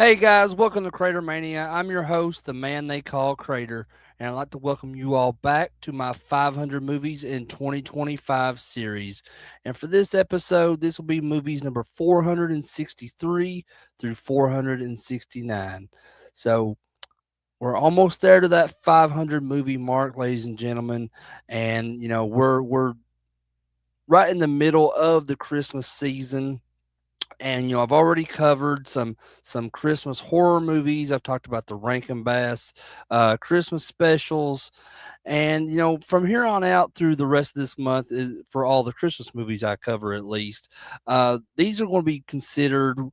Hey guys, welcome to CraterMania. I'm your host, the man they call Crater, and I'd like to welcome you all back to my 500 movies in 2025 series. And for this episode, this will be movies number 463 through 469. So we're almost there to that 500 movie mark, ladies and gentlemen, and we're right in the middle of the Christmas season. And I've already covered some Christmas horror movies. I've talked about the Rankin Bass Christmas specials, and from here on out through the rest of this month for all the Christmas movies I cover at least, these are going to be considered to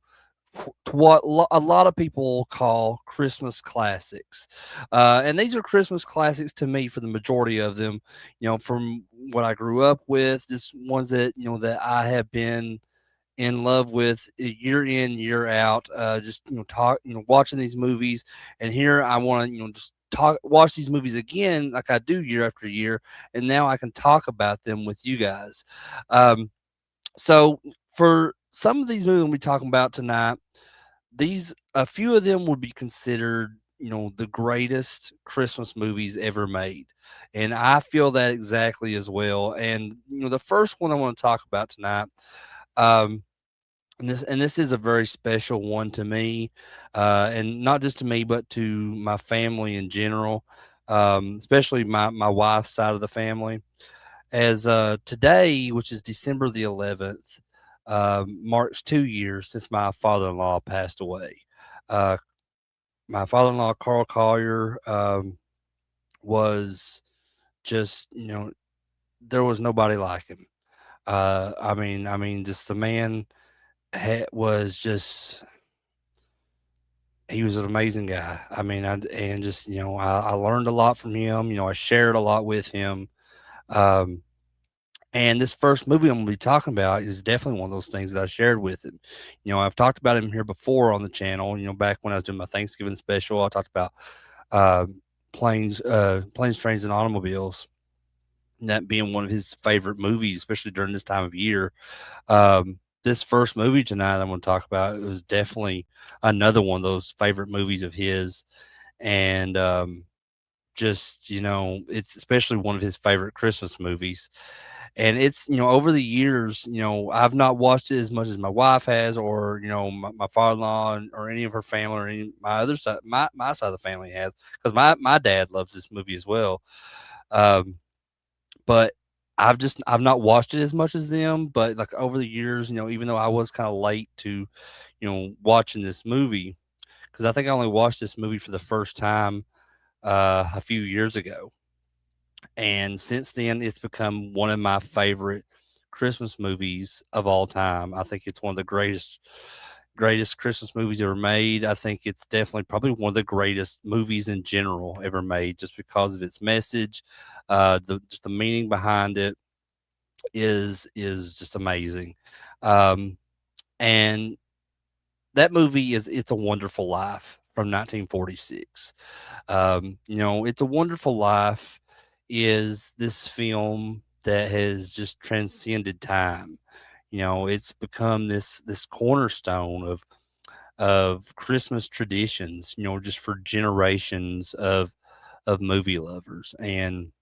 what a lot of people call Christmas classics, and these are Christmas classics to me for the majority of them. From what I grew up with, just ones that that I have been in love with year in year out, just talk watching these movies. And here I want to just talk watch these movies again like I do year after year, and now I can talk about them with you guys. Um, so for some of these movies we'll be talking about tonight, these a few of them would be considered the greatest Christmas movies ever made, and I feel that exactly as well. And the first one I want to talk about tonight, um and this is a very special one to me, and not just to me, but to my family in general, especially my wife's side of the family. As today, which is December the 11th, marks 2 years since my father-in-law passed away. Uh, my father-in-law, Carl Collier, was just there was nobody like him. I mean, just the man was just he was an amazing guy. I mean, and just I learned a lot from him. I shared a lot with him. Um, and this first movie I'm gonna be talking about is definitely one of those things that I shared with him. I've talked about him here before on the channel. Back when I was doing my Thanksgiving special, I talked about uh, planes, trains, and automobiles. And that being one of his favorite movies, especially during this time of year. This first movie tonight I'm going to talk about, it was definitely another one of those favorite movies of his, and just it's especially one of his favorite Christmas movies. And it's over the years, I've not watched it as much as my wife has, or my father-in-law or any of her family, or any my other side, my side of the family has, because my dad loves this movie as well. Um, but I've not watched it as much as them, but, like, over the years, even though I was kinda late to, watching this movie, because I think I only watched this movie for the first time, a few years ago, and since then, it's become one of my favorite Christmas movies of all time. I think it's one of the greatest Christmas movies ever made. I think it's definitely probably one of the greatest movies in general ever made, just because of its message, the meaning behind it is just amazing. Um, and that movie is It's a Wonderful Life from 1946. It's a Wonderful Life is this film that has just transcended time. It's become this cornerstone of Christmas traditions, just for generations of movie lovers. And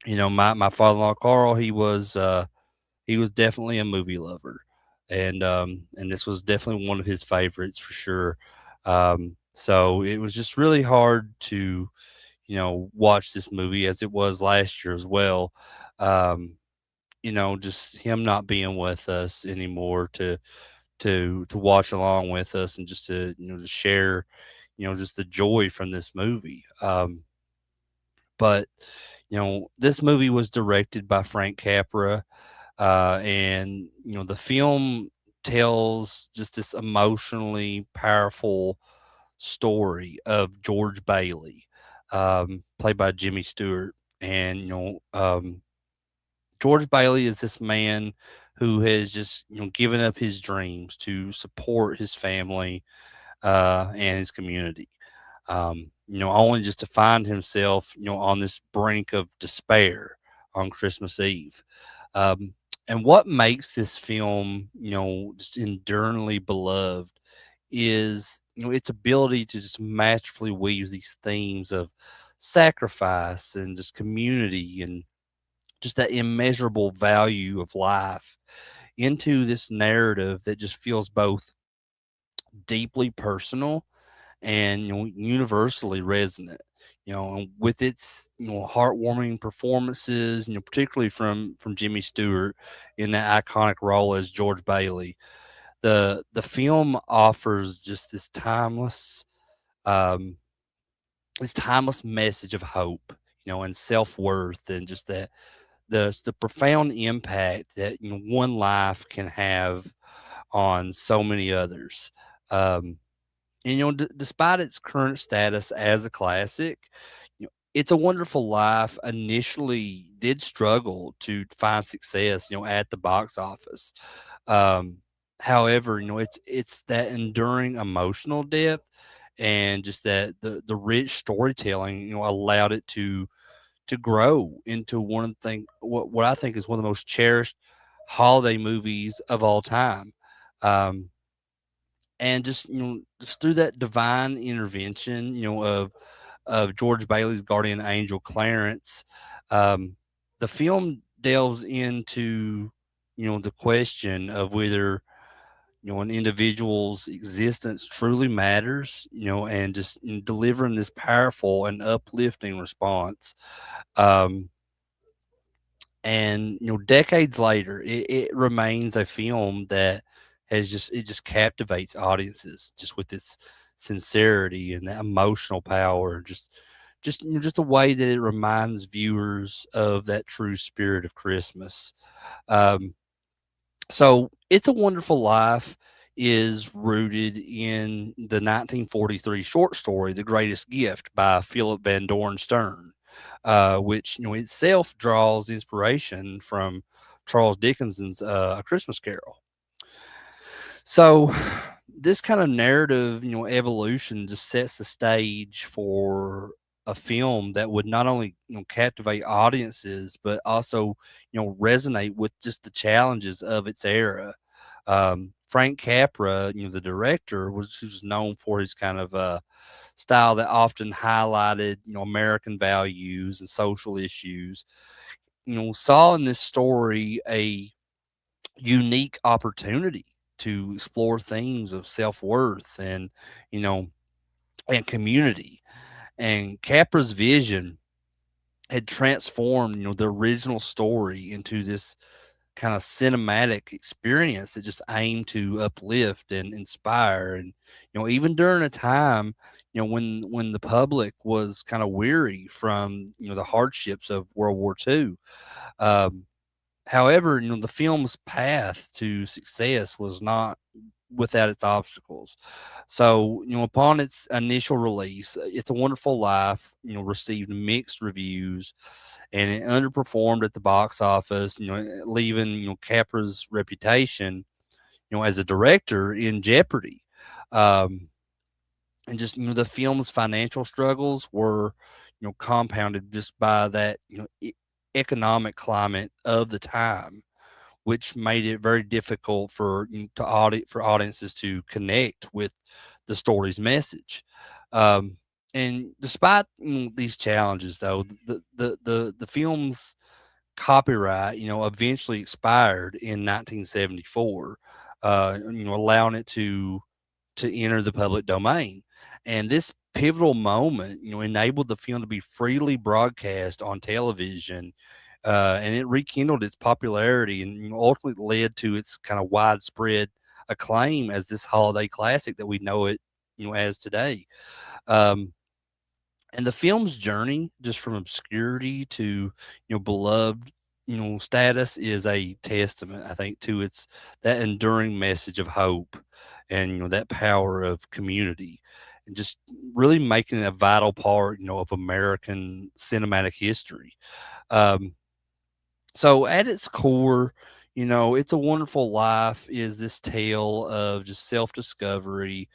my father-in-law Carl, he was definitely a movie lover, and this was definitely one of his favorites for sure. So it was just really hard to watch this movie, as it was last year as well. Um, just him not being with us anymore to watch along with us, and just to to share just the joy from this movie. But this movie was directed by Frank Capra, and the film tells just this emotionally powerful story of George Bailey, played by Jimmy Stewart. And George Bailey is this man who has just given up his dreams to support his family, and his community. Only just to find himself, on this brink of despair on Christmas Eve. Um, and what makes this film, just enduringly beloved is its ability to just masterfully weave these themes of sacrifice and just community and just that immeasurable value of life into this narrative that just feels both deeply personal and universally resonant. And with its heartwarming performances, particularly from Jimmy Stewart in that iconic role as George Bailey, the film offers just um, this timeless message of hope, and self worth, and just that the profound impact that one life can have on so many others. Um, and despite its current status as a classic, It's a Wonderful Life initially did struggle to find success, at the box office. Um, However, it's that enduring emotional depth and just that the rich storytelling, allowed it to grow into one of the thing what I think is one of the most cherished holiday movies of all time. Um, and just through that divine intervention, of George Bailey's guardian angel Clarence, um, the film delves into the question of whether an individual's existence truly matters, and just delivering this powerful and uplifting response. Um, and decades later, it remains a film that just captivates audiences just with its sincerity and that emotional power, just a way that it reminds viewers of that true spirit of Christmas. Um, so, It's a Wonderful Life is rooted in the 1943 short story, The Greatest Gift by Philip Van Dorn Stern, which, itself draws inspiration from Charles Dickens's A Christmas Carol. So, this kind of narrative, evolution just sets the stage for a film that would not only, captivate audiences, but also, resonate with just the challenges of its era. Frank Capra, the director, was known for his kind of style that often highlighted, American values and social issues. Saw in this story a unique opportunity to explore themes of self-worth you know and community. And Capra's vision had transformed the original story into this kind of cinematic experience that just aimed to uplift and inspire. And even during a time when the public was kind of weary from the hardships of World War II. um, However, the film's path to success was not without its obstacles. So, upon its initial release, It's a Wonderful Life, received mixed reviews and it underperformed at the box office, leaving, Capra's reputation, as a director in jeopardy. Um, and just, the film's financial struggles were, compounded just by that, economic climate of the time, which made it very difficult for audiences to connect with the story's message. Um, and despite these challenges, though, the film's copyright, eventually expired in 1974, allowing it to enter the public domain. And this pivotal moment, enabled the film to be freely broadcast on television, and it rekindled its popularity and ultimately led to its kind of widespread acclaim as this holiday classic that we know it, as today. Um, and the film's journey, just from obscurity to beloved status, is a testament, I think, to its that enduring message of hope and that power of community, and just really making it a vital part of American cinematic history. um, so at its core, It's a Wonderful Life is this tale of just self-discovery,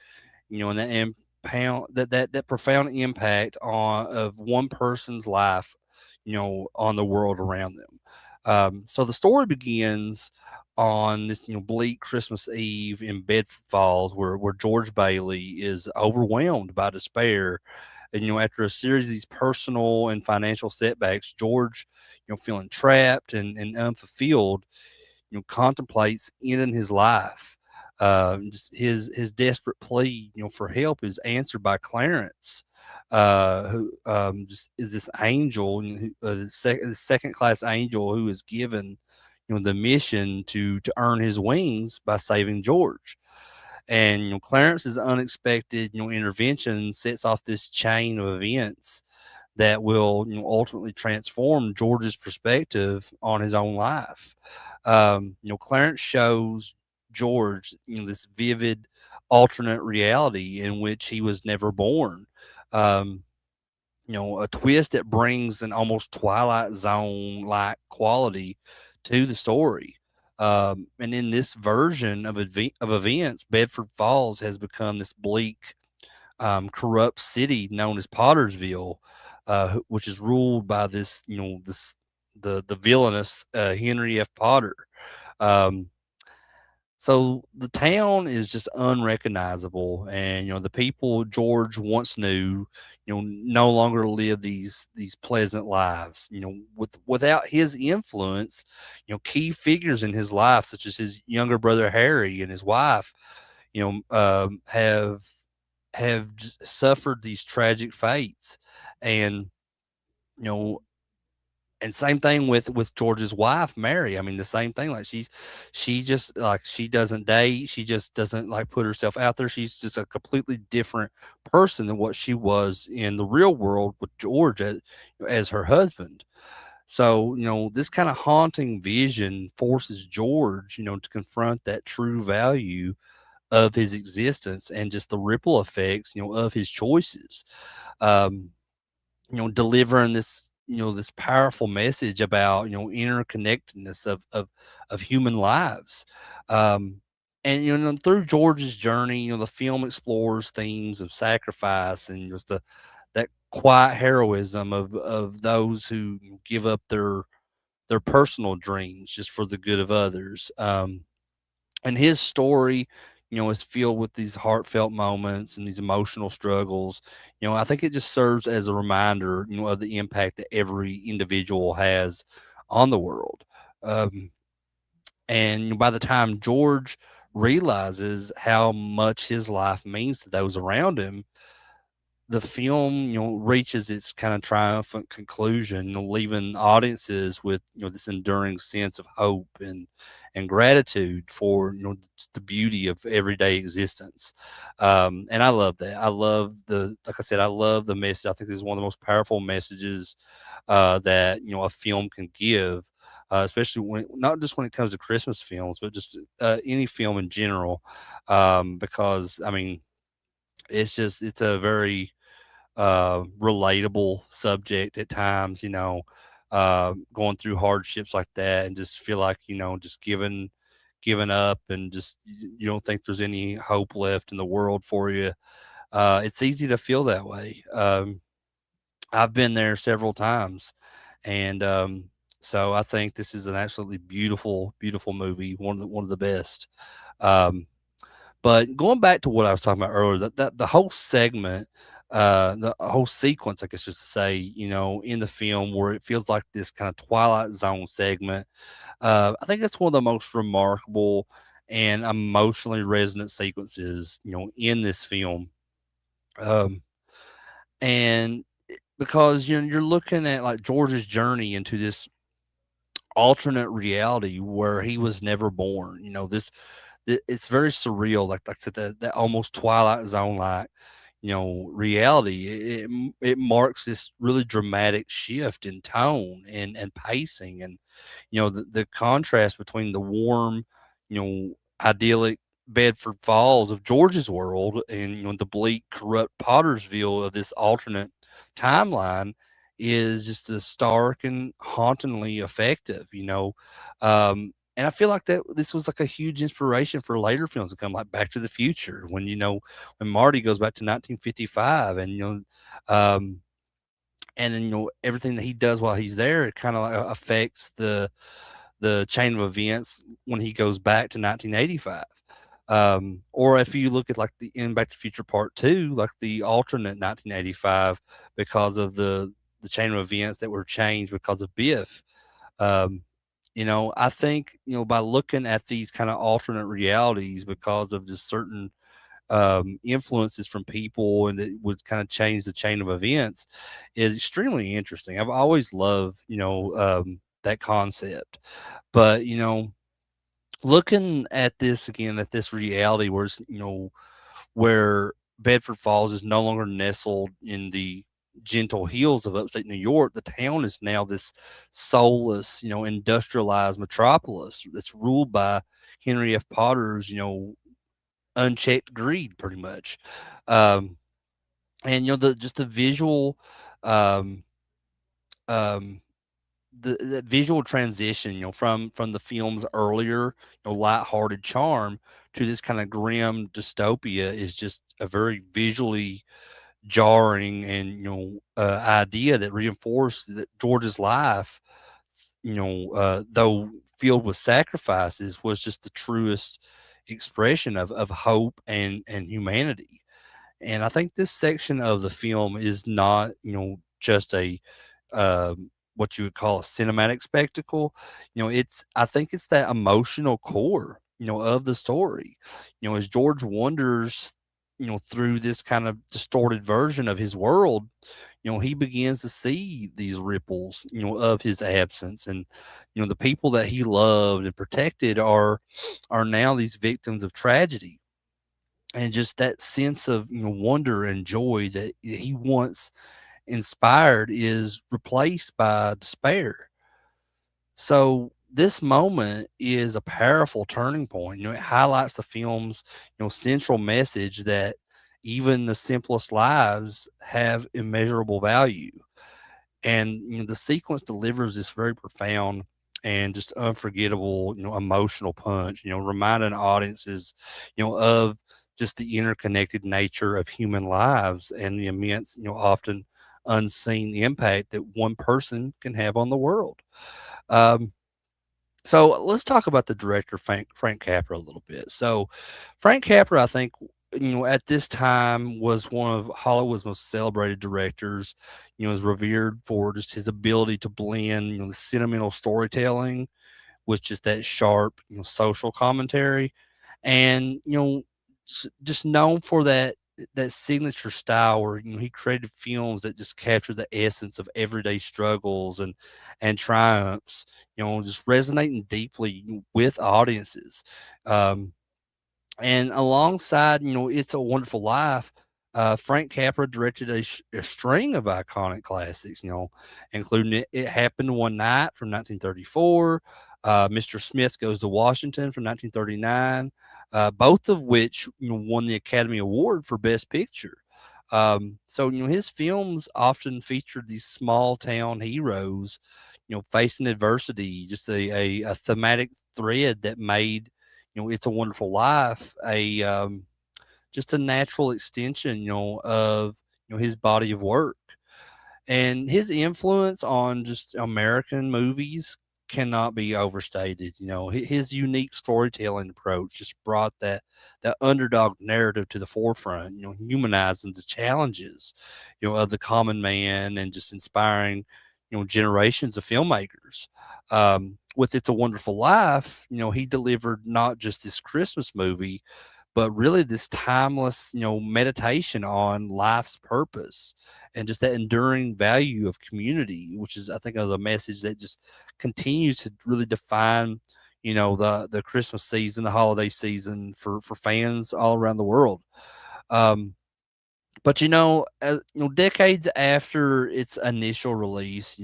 and that profound impact on of one person's life, on the world around them. So the story begins on this, bleak Christmas Eve in Bedford Falls, where George Bailey is overwhelmed by despair, and after a series of these personal and financial setbacks, George, feeling trapped and unfulfilled, contemplates ending his life. Just his desperate plea, for help is answered by Clarence, who just is this angel, the second class angel who is given, the mission to earn his wings by saving George. And Clarence's unexpected, intervention sets off this chain of events that will, ultimately transform George's perspective on his own life. Clarence shows George, this vivid alternate reality in which he was never born. Um, a twist that brings an almost Twilight Zone like quality to the story. And in this version of events, Bedford Falls has become this bleak, corrupt city known as Pottersville, which is ruled by this, the villainous Henry F. Potter. Um, so the town is just unrecognizable, and the people George once knew, no longer live these pleasant lives. Without his influence, key figures in his life, such as his younger brother Harry and his wife, have suffered these tragic fates, and you know and same thing with George's wife, Mary. I mean, the same thing. Like she just like she doesn't date. She just doesn't like put herself out there. She's just a completely different person than what she was in the real world with George as her husband. So, this kind of haunting vision forces George, to confront that true value of his existence and just the ripple effects, of his choices. Um, delivering this powerful message about, interconnectedness of human lives. Um, and through George's journey, the film explores themes of sacrifice and just that quiet heroism of those who give up their personal dreams just for the good of others. And his story, is filled with these heartfelt moments and these emotional struggles. I think it just serves as a reminder, of the impact that every individual has on the world. Um, and by the time George realizes how much his life means to those around him, the film, reaches its kind of triumphant conclusion, leaving audiences with, this enduring sense of hope and gratitude for, the beauty of everyday existence. And I love that. I love like I said, I love the message. I think this is one of the most powerful messages that a film can give. Especially when not just when it comes to Christmas films, but just any film in general, because I mean, it's a very relatable subject at times, going through hardships like that and just feel like, just giving up and just you don't think there's any hope left in the world for you. It's easy to feel that way. I've been there several times, and so I think this is an absolutely beautiful, beautiful movie, one of the best. Um, but going back to what I was talking about earlier, that the whole segment, the whole sequence, I guess just to say, in the film where it feels like this kind of Twilight Zone segment, I think that's one of the most remarkable and emotionally resonant sequences, in this film. Um, and because you're looking at like George's journey into this alternate reality where he was never born. It's very surreal, like I said, that almost Twilight Zone like, reality. It marks this really dramatic shift in tone and pacing, and the contrast between the warm, idyllic Bedford Falls of George's world and the bleak, corrupt Pottersville of this alternate timeline is just as stark and hauntingly effective. And I feel like that this was like a huge inspiration for later films to come, like Back to the Future, when Marty goes back to 1955, and um, and then everything that he does while he's there, it kind of like affects the chain of events when he goes back to 1985. Or if you look at like the in Back to the Future Part Two, like the alternate 1985, because of the chain of events that were changed because of Biff. Um, I think by looking at these kind of alternate realities because of just certain influences from people, and it would kind of change the chain of events, is extremely interesting. I've always loved that concept, but looking at this again, at this reality where where Bedford Falls is no longer nestled in the gentle hills of upstate New York. The town is now this soulless, industrialized metropolis that's ruled by Henry F. Potter's, unchecked greed, pretty much. Um, and the just the visual, um, um, the visual transition, from the film's earlier, lighthearted charm to this kind of grim dystopia is just a very visually jarring and idea that reinforced that George's life, though filled with sacrifices, was just the truest expression of hope and humanity. And I think this section of the film is not, just a what you would call a cinematic spectacle. It's I think it's that emotional core, of the story. As George wanders, through this kind of distorted version of his world, he begins to see these ripples, of his absence, and the people that he loved and protected are now these victims of tragedy. And just that sense of wonder and joy that he once inspired is replaced by despair. So this moment is a powerful turning point. It highlights the film's central message that even the simplest lives have immeasurable value. And the sequence delivers this very profound and just unforgettable, emotional punch, reminding audiences, of just the interconnected nature of human lives and the immense, often unseen impact that one person can have on the world. Um, so let's talk about the director Frank Capra a little bit. So Frank Capra, I think, at this time was one of Hollywood's most celebrated directors. Is revered for just his ability to blend, the sentimental storytelling with just that sharp, social commentary, and just known for that signature style where he created films that just capture the essence of everyday struggles and triumphs, just resonating deeply with audiences. Um, and alongside, It's a Wonderful Life, Frank Capra directed a string of iconic classics, including It Happened One Night from 1934, Mr. Smith Goes to Washington from 1939, both of which, won the Academy Award for Best Picture. So, his films often featured these small town heroes, facing adversity, just a thematic thread that made, It's a Wonderful Life just a natural extension, of his body of work. And his influence on just American movies cannot be overstated. His unique storytelling approach just brought that underdog narrative to the forefront, humanizing the challenges, of the common man and just inspiring, generations of filmmakers. With It's a Wonderful Life, he delivered not just this Christmas movie, but really this timeless, meditation on life's purpose and just that enduring value of community, which is, I think, is a message that just continues to really define, the Christmas season, the holiday season for fans all around the world. Um, but decades after its initial release,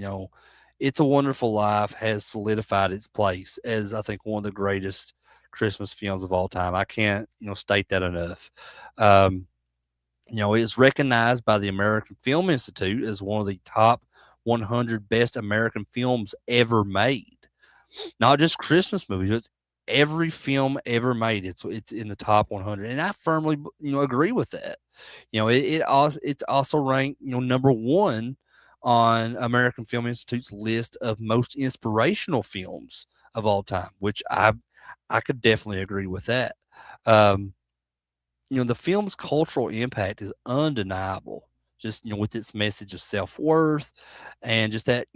It's a Wonderful Life has solidified its place as, I think, one of the greatest Christmas films of all time. I can't, state that enough. Um, it's recognized by the American Film Institute as one of the top 100 best American films ever made. Not just Christmas movies, but every film ever made. It's in the top 100, and I firmly, agree with that. It's also ranked, number one on American Film Institute's list of most inspirational films of all time, which I could definitely agree with that. Um, the film's cultural impact is undeniable. Just with its message of self worth, and just that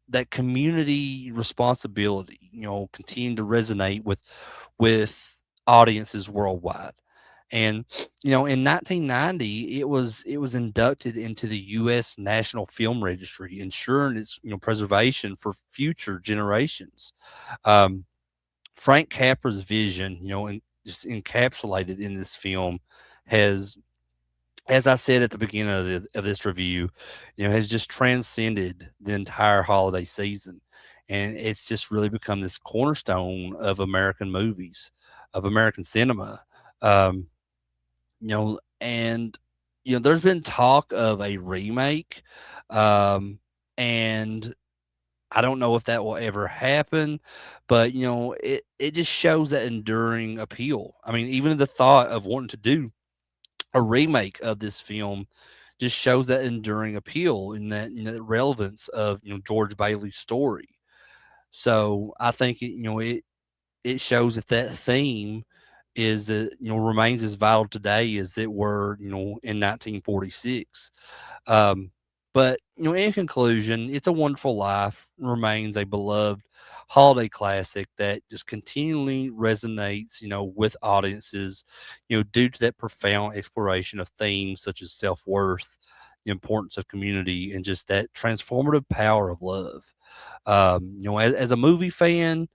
that community responsibility, continue to resonate with audiences worldwide. And in 1990, it was inducted into the U.S. National Film Registry, ensuring its preservation for future generations. Um, Frank Capra's vision, just encapsulated in this film, has, as I said at the beginning of this review, has just transcended the entire holiday season, and it's just really become this cornerstone of American movies, of American cinema. Um, and there's been talk of a remake, and I don't know if that will ever happen, but it just shows that enduring appeal. I mean, even the thought of wanting to do a remake of this film just shows that enduring appeal and that relevance of George Bailey's story. So I think it shows that that theme is remains as vital today as it were in 1946. Um, but in conclusion, It's a Wonderful Life remains a beloved holiday classic that just continually resonates, with audiences, due to that profound exploration of themes such as self worth, the importance of community, and just that transformative power of love. As a movie fan,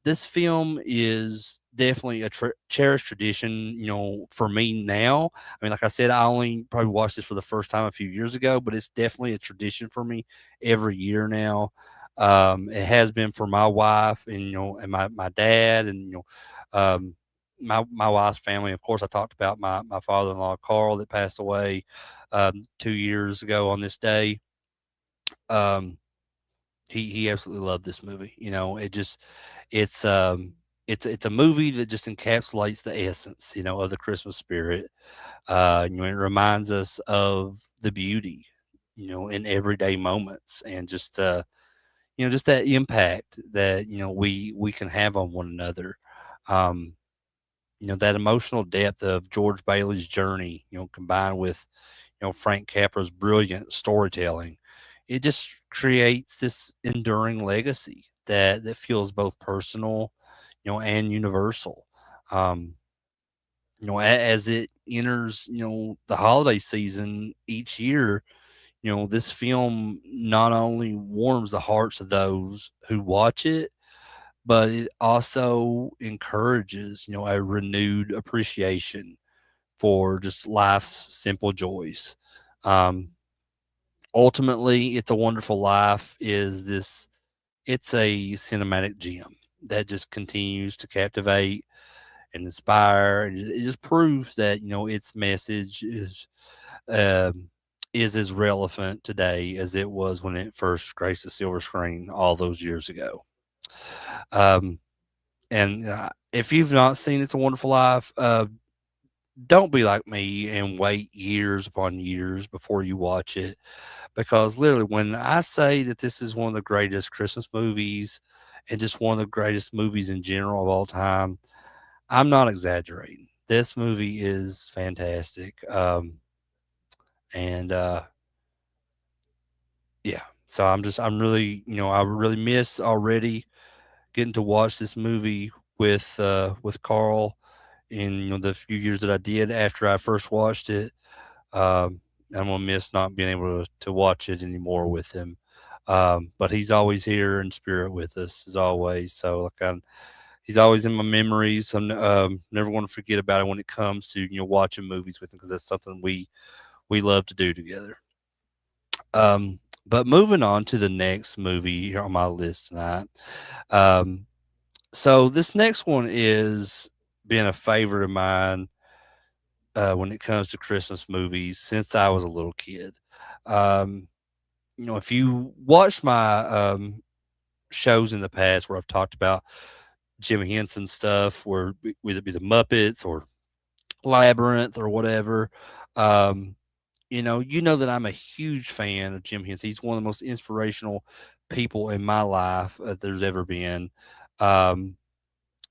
this film is definitely a cherished tradition, for me now. I mean, like I said, I only probably watched this for the first time a few years ago, but it's definitely a tradition for me every year now. It has been for my wife and and my dad and um, my wife's family. Of course, I talked about my father in law Carl that passed away 2 years ago on this day. Um, he absolutely loved this movie. It's it's a movie that just encapsulates the essence, of the Christmas spirit. It reminds us of the beauty, in everyday moments, and just that impact that we can have on one another. Um, that emotional depth of George Bailey's journey, combined with Frank Capra's brilliant storytelling, it just creates this enduring legacy that feels both personal, and universal. Um, as it enters, the holiday season each year, this film not only warms the hearts of those who watch it, but it also encourages, a renewed appreciation for just life's simple joys. Um, Ultimately, It's a Wonderful Life is this it's a cinematic gem that just continues to captivate and inspire, and it just proves that, its message is as relevant today as it was when it first graced the silver screen all those years ago. Um, and if you've not seen It's a Wonderful Life, don't be like me and wait years upon years before you watch it, because literally, when I say that this is one of the greatest Christmas movies and just one of the greatest movies in general of all time, I'm not exaggerating. This movie is fantastic. And Yeah, so I'm really, I really miss already getting to watch this movie with Carl in the few years that I did after I first watched it. I'm gonna miss not being able to watch it anymore with him. But he's always here in spirit with us, as always. So he's always in my memories. I'm never going to forget about it when it comes to watching movies with him, because that's something we love to do together. But moving on to the next movie here on my list tonight. Um, so this next one is been a favorite of mine when it comes to Christmas movies since I was a little kid. Um, if you watch my shows in the past where I've talked about Jim Henson stuff, where whether it be the Muppets or Labyrinth or whatever, um, you know that I'm a huge fan of Jim Henson. He's one of the most inspirational people in my life that there's ever been. Um,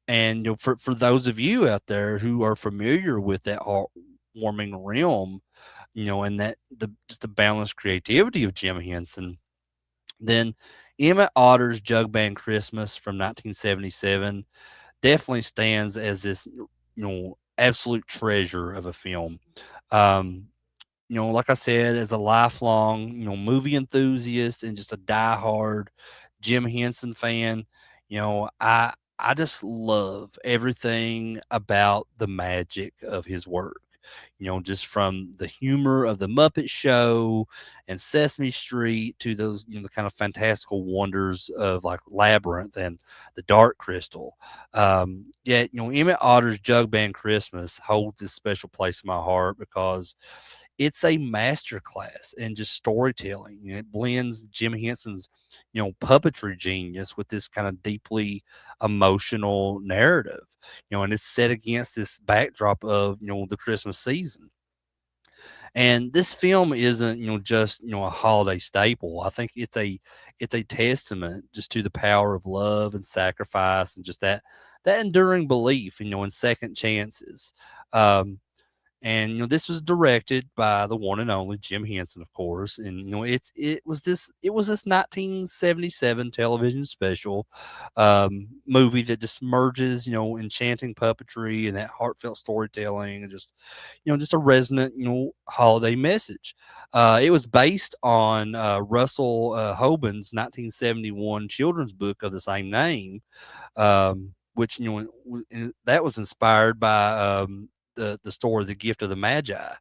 and for those of you out there who are familiar with that heartwarming realm, and that the just the balanced creativity of Jim Henson, then Emmet Otter's Jug Band Christmas from 1977 definitely stands as this absolute treasure of a film. Um, like I said, as a lifelong, movie enthusiast and just a diehard Jim Henson fan, I just love everything about the magic of his work. Just from the humor of the Muppet Show and Sesame Street to those, the kind of fantastical wonders of like Labyrinth and the Dark Crystal. Yet, Emmett Otter's Jug Band Christmas holds this special place in my heart because it's a masterclass in just storytelling. It blends Jim Henson's, puppetry genius with this kind of deeply emotional narrative, and it's set against this backdrop of, the Christmas season. And this film isn't, just, a holiday staple. I think it's a testament just to the power of love and sacrifice and just that enduring belief, in second chances. Um, and this was directed by the one and only Jim Henson, of course. And it was this 1977 television special movie that just merges enchanting puppetry and that heartfelt storytelling and just a resonant holiday message. It was based on Russell Hoban's 1971 children's book of the same name, which and that was inspired by the story The Gift of the Magi.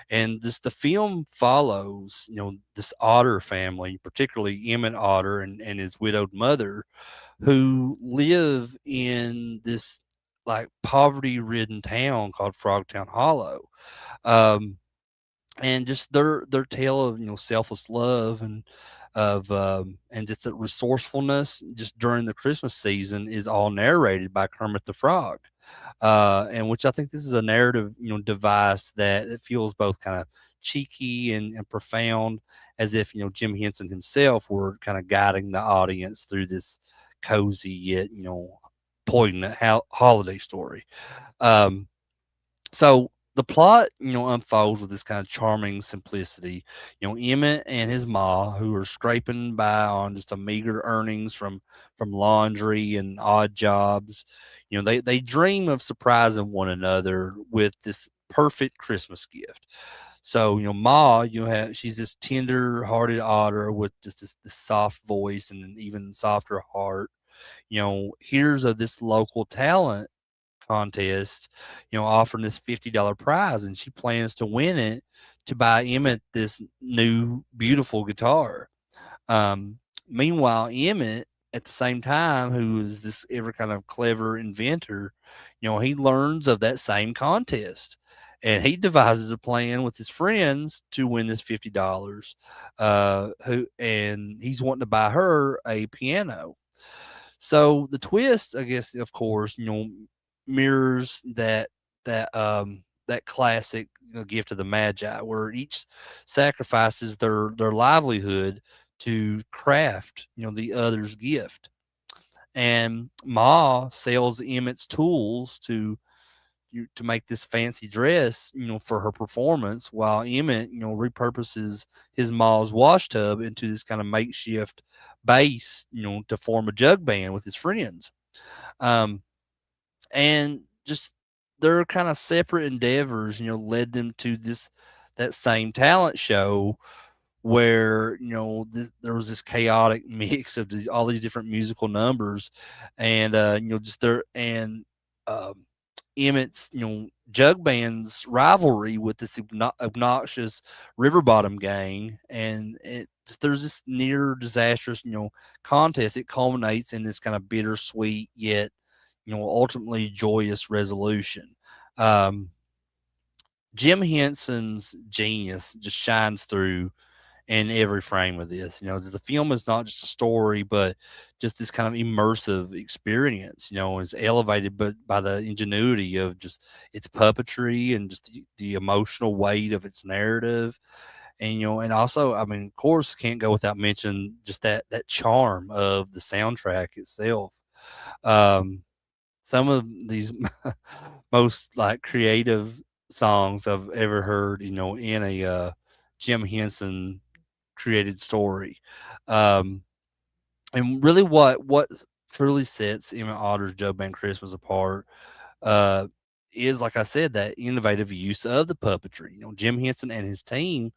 And the film follows, this Otter family, particularly Emmett Otter and his widowed mother, who live in this like poverty ridden town called Frogtown Hollow. Um, and just their tale of selfless love and just the resourcefulness just during the Christmas season is all narrated by Kermit the Frog, and which I think this is a narrative device that it feels both kind of cheeky and profound, as if Jim Henson himself were kind of guiding the audience through this cozy yet poignant holiday story. Um, so the plot, unfolds with this kind of charming simplicity. Emmett and his ma, who are scraping by on just a meager earnings from laundry and odd jobs, they dream of surprising one another with this perfect Christmas gift. So, Ma, she's this tender-hearted otter with just this soft voice and an even softer heart. Hears of this local talent contest, offering this $50 prize, and she plans to win it to buy Emmett this new beautiful guitar. Meanwhile, Emmett, at the same time, who is this ever kind of clever inventor, he learns of that same contest. And he devises a plan with his friends to win this $50. And he's wanting to buy her a piano. So the twist, I guess, of course, mirrors that classic gift of the Magi, where each sacrifices their livelihood to craft the other's gift. And Ma sells Emmett's tools to make this fancy dress, for her performance, while Emmett, repurposes his Ma's wash tub into this kind of makeshift base, to form a jug band with his friends. Um, and just their kind of separate endeavors, led them to that same talent show where there was this chaotic mix of all these different musical numbers, and just their and um, Emmett's jug band's rivalry with this obnoxious river bottom gang, and there's this near disastrous contest. It culminates in this kind of bittersweet yet ultimately joyous resolution. Um, Jim Henson's genius just shines through in every frame of this. The film is not just a story, but just this kind of immersive experience. Is elevated by the ingenuity of just its puppetry and just the emotional weight of its narrative. And also, I mean, of course, can't go without mentioning just that charm of the soundtrack itself. Um, some of these most like creative songs I've ever heard, in a Jim Henson created story. Um, and really what truly sets Emmett Otter's Jug-Band Christmas apart uh, is, like I said, that innovative use of the puppetry. Jim Henson and his team,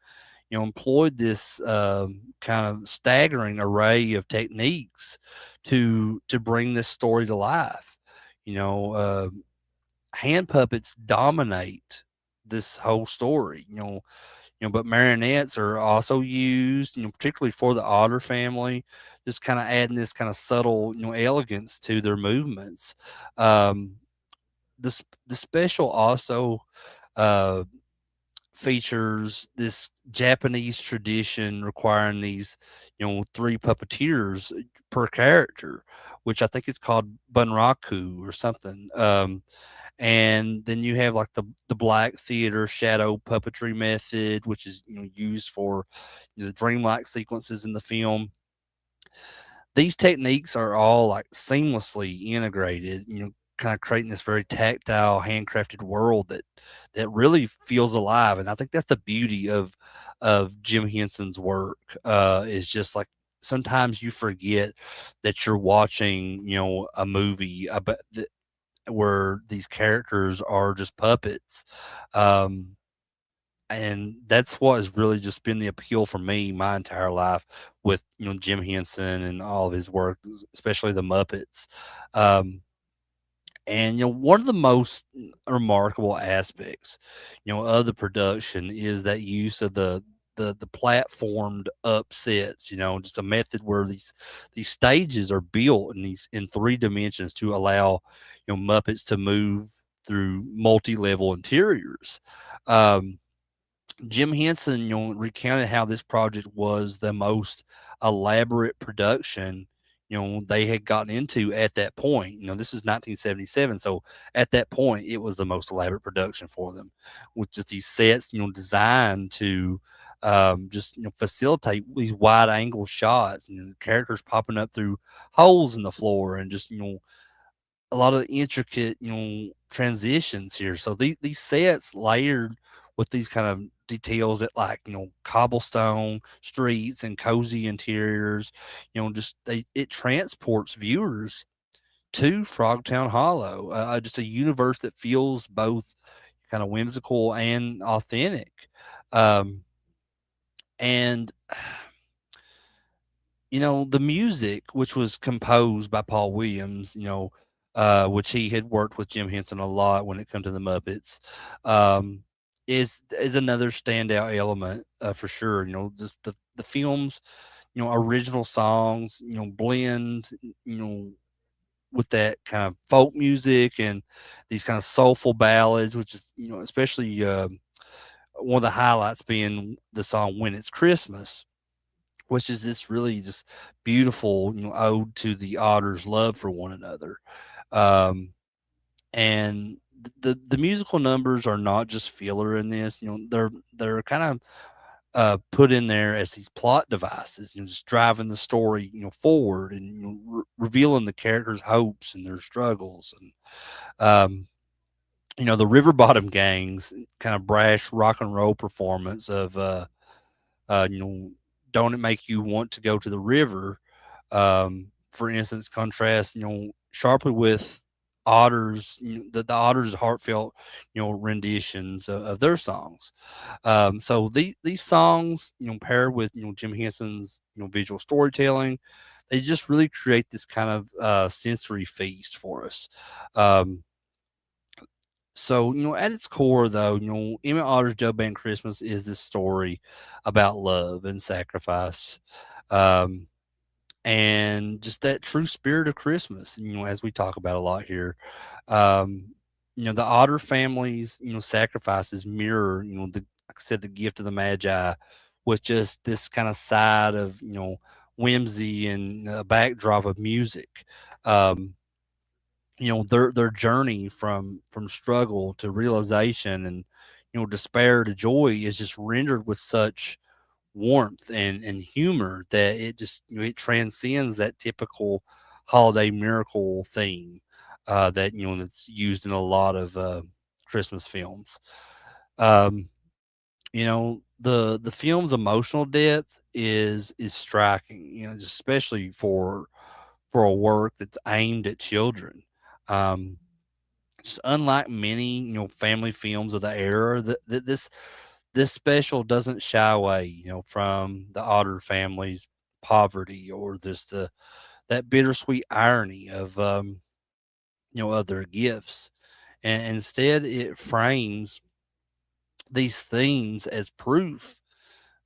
employed this kind of staggering array of techniques to bring this story to life. You know, uh, Hand puppets dominate this whole story. But marionettes are also used, particularly for the Otter family, just kind of adding this kind of subtle, elegance to their movements. Um, the special also uh, features this Japanese tradition requiring these, three puppeteers per character, which I think it's called bunraku or something. And then you have like the black theater shadow puppetry method, which is used for the dreamlike sequences in the film. These techniques are all like seamlessly integrated, kind of creating this very tactile, handcrafted world that really feels alive. And I think that's the beauty of Jim Henson's work. Is just like sometimes you forget that you're watching, a movie about where these characters are just puppets. Um, and that's what has really just been the appeal for me my entire life with Jim Henson and all of his work, especially the Muppets. Um, and one of the most remarkable aspects, of the production is that use of the platformed upsets. Just a method where these stages are built in 3 dimensions to allow Muppets to move through multi-level interiors. Um, Jim Henson, recounted how this project was the most elaborate production, they had gotten into at that point. This is 1977, so at that point, it was the most elaborate production for them, with just these sets, designed to just facilitate these wide angle shots, and characters popping up through holes in the floor, and just a lot of intricate, transitions here. So these sets layered with these kind of details that like, cobblestone streets and cozy interiors, just it transports viewers to Frogtown Hollow, just a universe that feels both kind of whimsical and authentic. Um, and the music, which was composed by Paul Williams, which he had worked with Jim Henson a lot when it comes to the Muppets, um, is another standout element for sure. Just the film's original songs, blend, with that kind of folk music and these kind of soulful ballads, which is especially one of the highlights being the song "When It's Christmas," which is this really just beautiful, ode to the Otter's love for one another. Um, and the musical numbers are not just filler in this. They're kind of put in there as these plot devices, just driving the story, forward, and revealing the characters' hopes and their struggles. And the River Bottom Gang's kind of brash rock and roll performance of uh, you know, don't it make you want to go to the river? For instance, contrast, sharply with Otter's, the Otter's heartfelt, renditions of their songs. So these songs, paired with, Jim Henson's, visual storytelling, they just really create this kind of sensory feast for us. Um, so, at its core, though, Emmett Otter's Joe Band Christmas is this story about love and sacrifice, um, and just that true spirit of Christmas, as we talk about a lot here. Um, the Otter family's, sacrifices mirror, like I said, the gift of the Magi, with just this kind of side of whimsy and a backdrop of music. Um, their journey from struggle to realization and despair to joy is just rendered with such warmth and humor that it just it transcends that typical holiday miracle theme that that's used in a lot of Christmas films. Um, the film's emotional depth is striking. Just especially for a work that's aimed at children. Um, just unlike many family films of the era, this special doesn't shy away from the Otter family's poverty or just the that bittersweet irony of their gifts, and instead it frames these themes as proof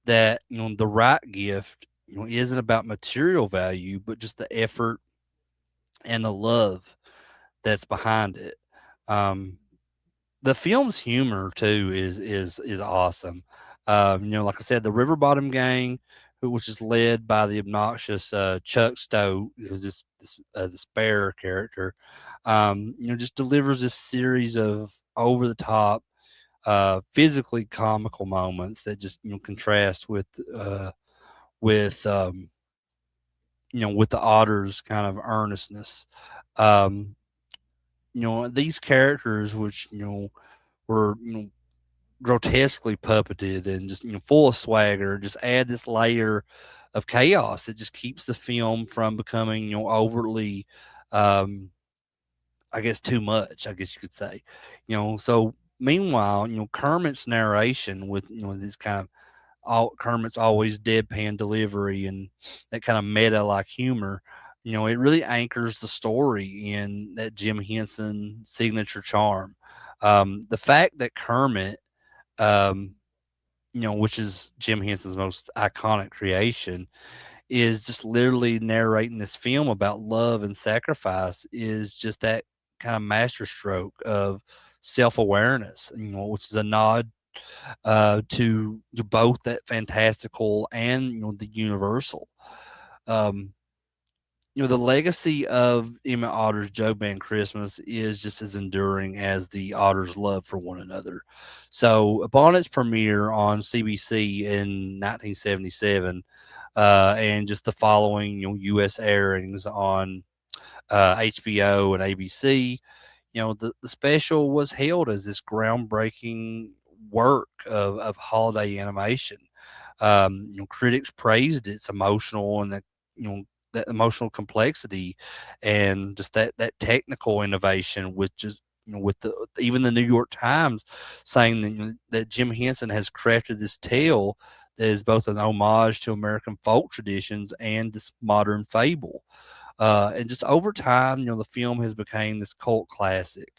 that the right gift isn't about material value but just the effort and the love that's behind it. Um, the film's humor too is awesome. Like I said, the River Bottom Gang, which is led by the obnoxious Chuck Stowe, who's this bear character, just delivers this series of over the top, physically comical moments that just contrast with with the Otter's kind of earnestness. Um, these characters, which were grotesquely puppeted and just full of swagger, just add this layer of chaos that just keeps the film from becoming overtly, um, I guess, too much. I guess you could say, So meanwhile, Kermit's narration with this kind of all Kermit's always deadpan delivery and that kind of meta like humor. It really anchors the story in that Jim Henson signature charm. The fact that Kermit, um, which is Jim Henson's most iconic creation, is just literally narrating this film about love and sacrifice is just that kind of masterstroke of self awareness, which is a nod to both that fantastical and the universal. Um, the legacy of Emmet Otter's Jug-Band Christmas is just as enduring as the Otters' love for one another. So, upon its premiere on CBC in 1977, and just the following U.S. airings on HBO and ABC, the special was hailed as this groundbreaking work of holiday animation. Critics praised its emotional and that emotional complexity and just that technical innovation, with just with the even the New York Times saying that, that Jim Henson has crafted this tale that is both an homage to American folk traditions and this modern fable. And just over time, the film has become this cult classic.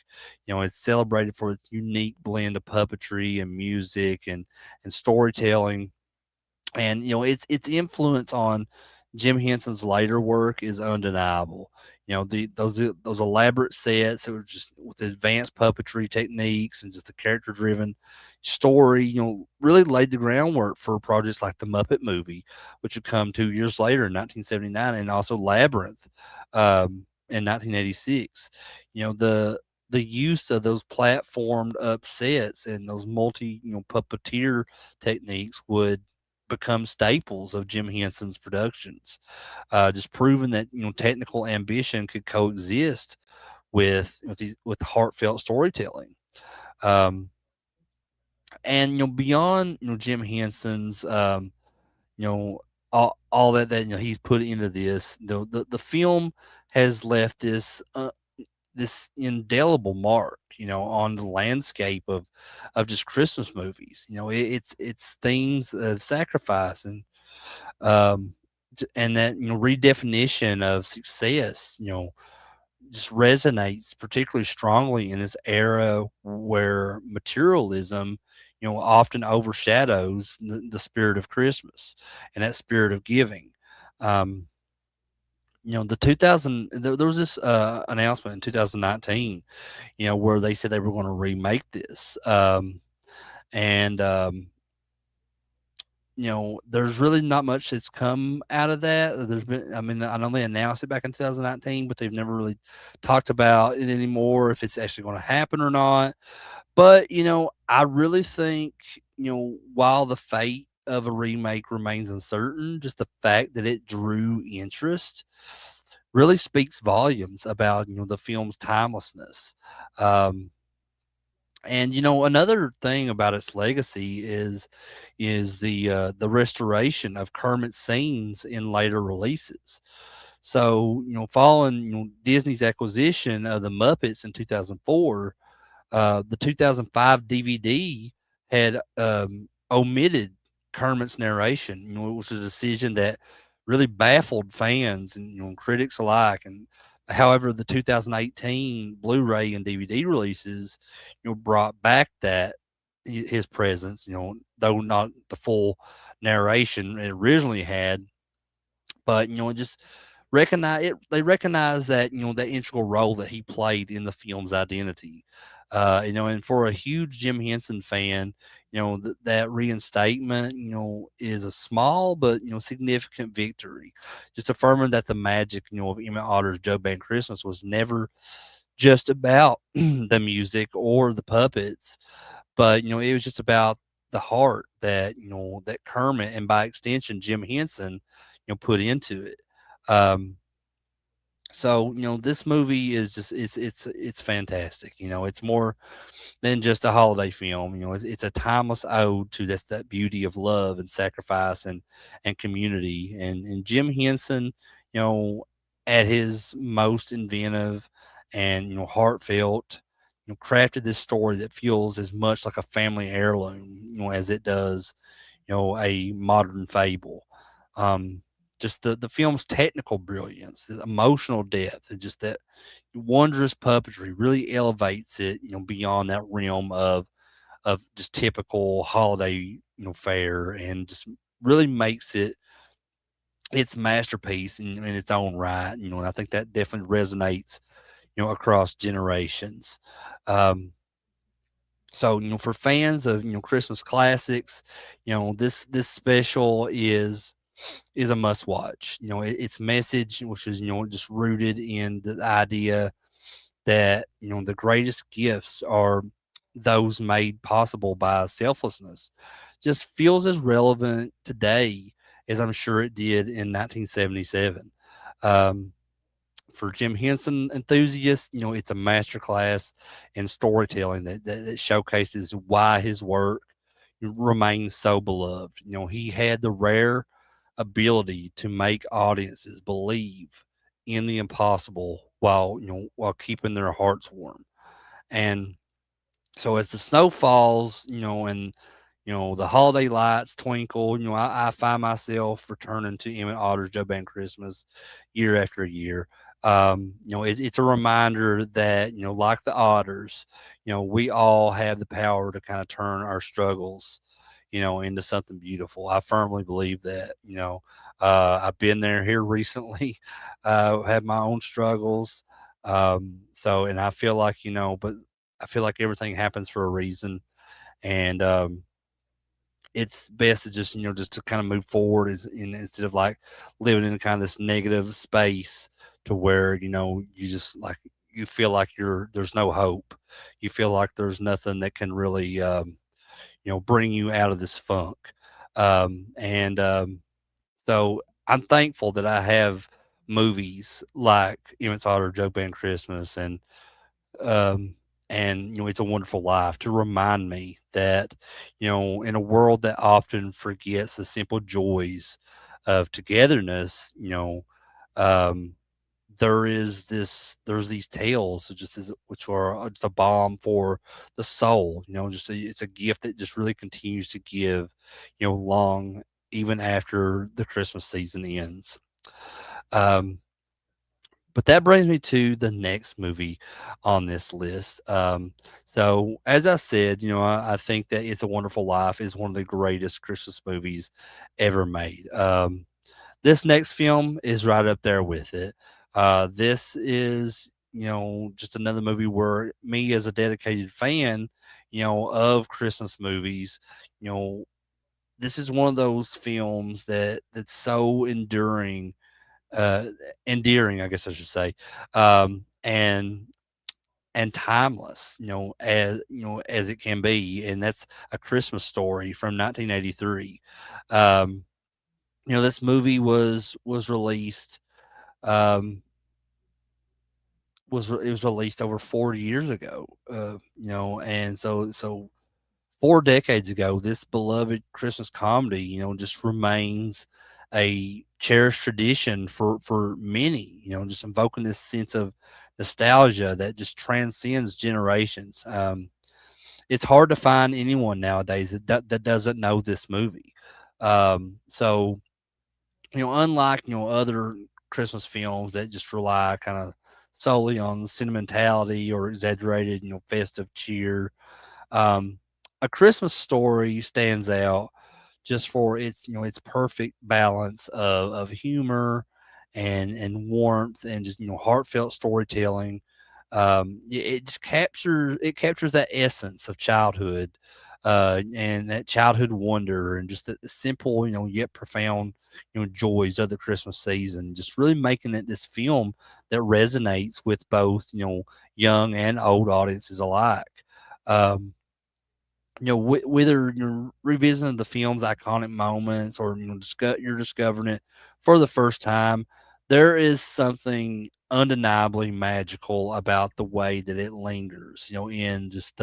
It's celebrated for its unique blend of puppetry and music and storytelling, and its influence on Jim Henson's later work is undeniable. Those elaborate sets that were just with advanced puppetry techniques and just the character driven story, really laid the groundwork for projects like the Muppet movie, which would come 2 years later in 1979, and also Labyrinth in 1986. The use of those platformed up sets and those multi puppeteer techniques would become staples of Jim Henson's productions, just proving that technical ambition could coexist with heartfelt storytelling. Um, and beyond Jim Henson's you know all that he's put into this, the film has left this indelible mark, on the landscape of just Christmas movies. It's themes of sacrifice um, and that redefinition of success. Just resonates particularly strongly in this era where materialism, often overshadows the spirit of Christmas and that spirit of giving. Um, the 2000 there was this announcement in 2019, where they said they were going to remake this, and there's really not much that's come out of that. I mean, I know they announced it back in 2019, but they've never really talked about it anymore, if it's actually going to happen or not. But, I really think, while the fate of a remake remains uncertain, just the fact that it drew interest really speaks volumes about, the film's timelessness. Um, and another thing about its legacy is the restoration of Kermit's scenes in later releases. So, following Disney's acquisition of the Muppets in 2004, the 2005 DVD had omitted Kermit's narration. It was a decision that really baffled fans and critics alike. And however, the 2018 Blu-ray and DVD releases, brought back that his presence. Though not the full narration it originally had, but it just they recognize that that integral role that he played in the film's identity. And for a huge Jim Henson fan, that reinstatement, is a small but significant victory, just affirming that the magic, of Emmett Otter's Jug-Band Christmas was never just about the music or the puppets, but it was just about the heart that that Kermit, and by extension Jim Henson, put into it. So, this movie is just it's fantastic. It's more than just a holiday film. It's a timeless ode to that beauty of love and sacrifice and community. And Jim Henson, at his most inventive and heartfelt, crafted this story that feels as much like a family heirloom, as it does, a modern fable. Um, just the film's technical brilliance, the emotional depth, and just that wondrous puppetry really elevates it, beyond that realm of just typical holiday, fare, and just really makes it its masterpiece in its own right. And I think that definitely resonates, across generations. Um, so, for fans of Christmas classics, this special is a must watch. Its message, which is just rooted in the idea that the greatest gifts are those made possible by selflessness, just feels as relevant today as I'm sure it did in 1977. Um, for Jim Henson enthusiasts, it's a masterclass in storytelling that showcases why his work remains so beloved. He had the rare ability to make audiences believe in the impossible while keeping their hearts warm. And so as the snow falls, and the holiday lights twinkle, I find myself returning to Emmett Otter's Joe Band Christmas year after year. It's a reminder that, like the Otters, we all have the power to kind of turn our struggles, into something beautiful. I firmly believe that. I've been there here recently, had my own struggles. And I feel like, but I feel like everything happens for a reason. And it's best to just, just to kind of move forward instead of like living in kind of this negative space to where, you just like, you feel like there's no hope. You feel like there's nothing that can really, bring you out of this funk. And So I'm thankful that I have movies like Emmett's Otter, Joke Band Christmas, um, and It's a Wonderful Life to remind me that, in a world that often forgets the simple joys of togetherness, um, there's these tales that which are just a balm for the soul. It's a gift that just really continues to give, long even after the Christmas season ends. Um, but that brings me to the next movie on this list. So as I said, I think that It's a Wonderful Life is one of the greatest Christmas movies ever made. This next film is right up there with it. This is, just another movie where me as a dedicated fan, of Christmas movies, you know, this is one of those films that's so uh, endearing, I guess I should say, and timeless, as it can be, and that's A Christmas Story from 1983. Um, this movie was released um, it was released over 40 years ago, and so 4 decades ago, this beloved Christmas comedy, just remains a cherished tradition for many, just invoking this sense of nostalgia that just transcends generations. It's hard to find anyone nowadays that doesn't know this movie. So, unlike, other Christmas films that just rely kind of solely on sentimentality or exaggerated, festive cheer, um, A Christmas Story stands out just for its perfect balance of humor and warmth and just, heartfelt storytelling. It captures that essence of childhood, and that childhood wonder and just the simple, yet profound, joys of the Christmas season, just really making it this film that resonates with both, young and old audiences alike. Um, whether you're revisiting the film's iconic moments or, you're discovering it for the first time, there is something undeniably magical about the way that it lingers, in just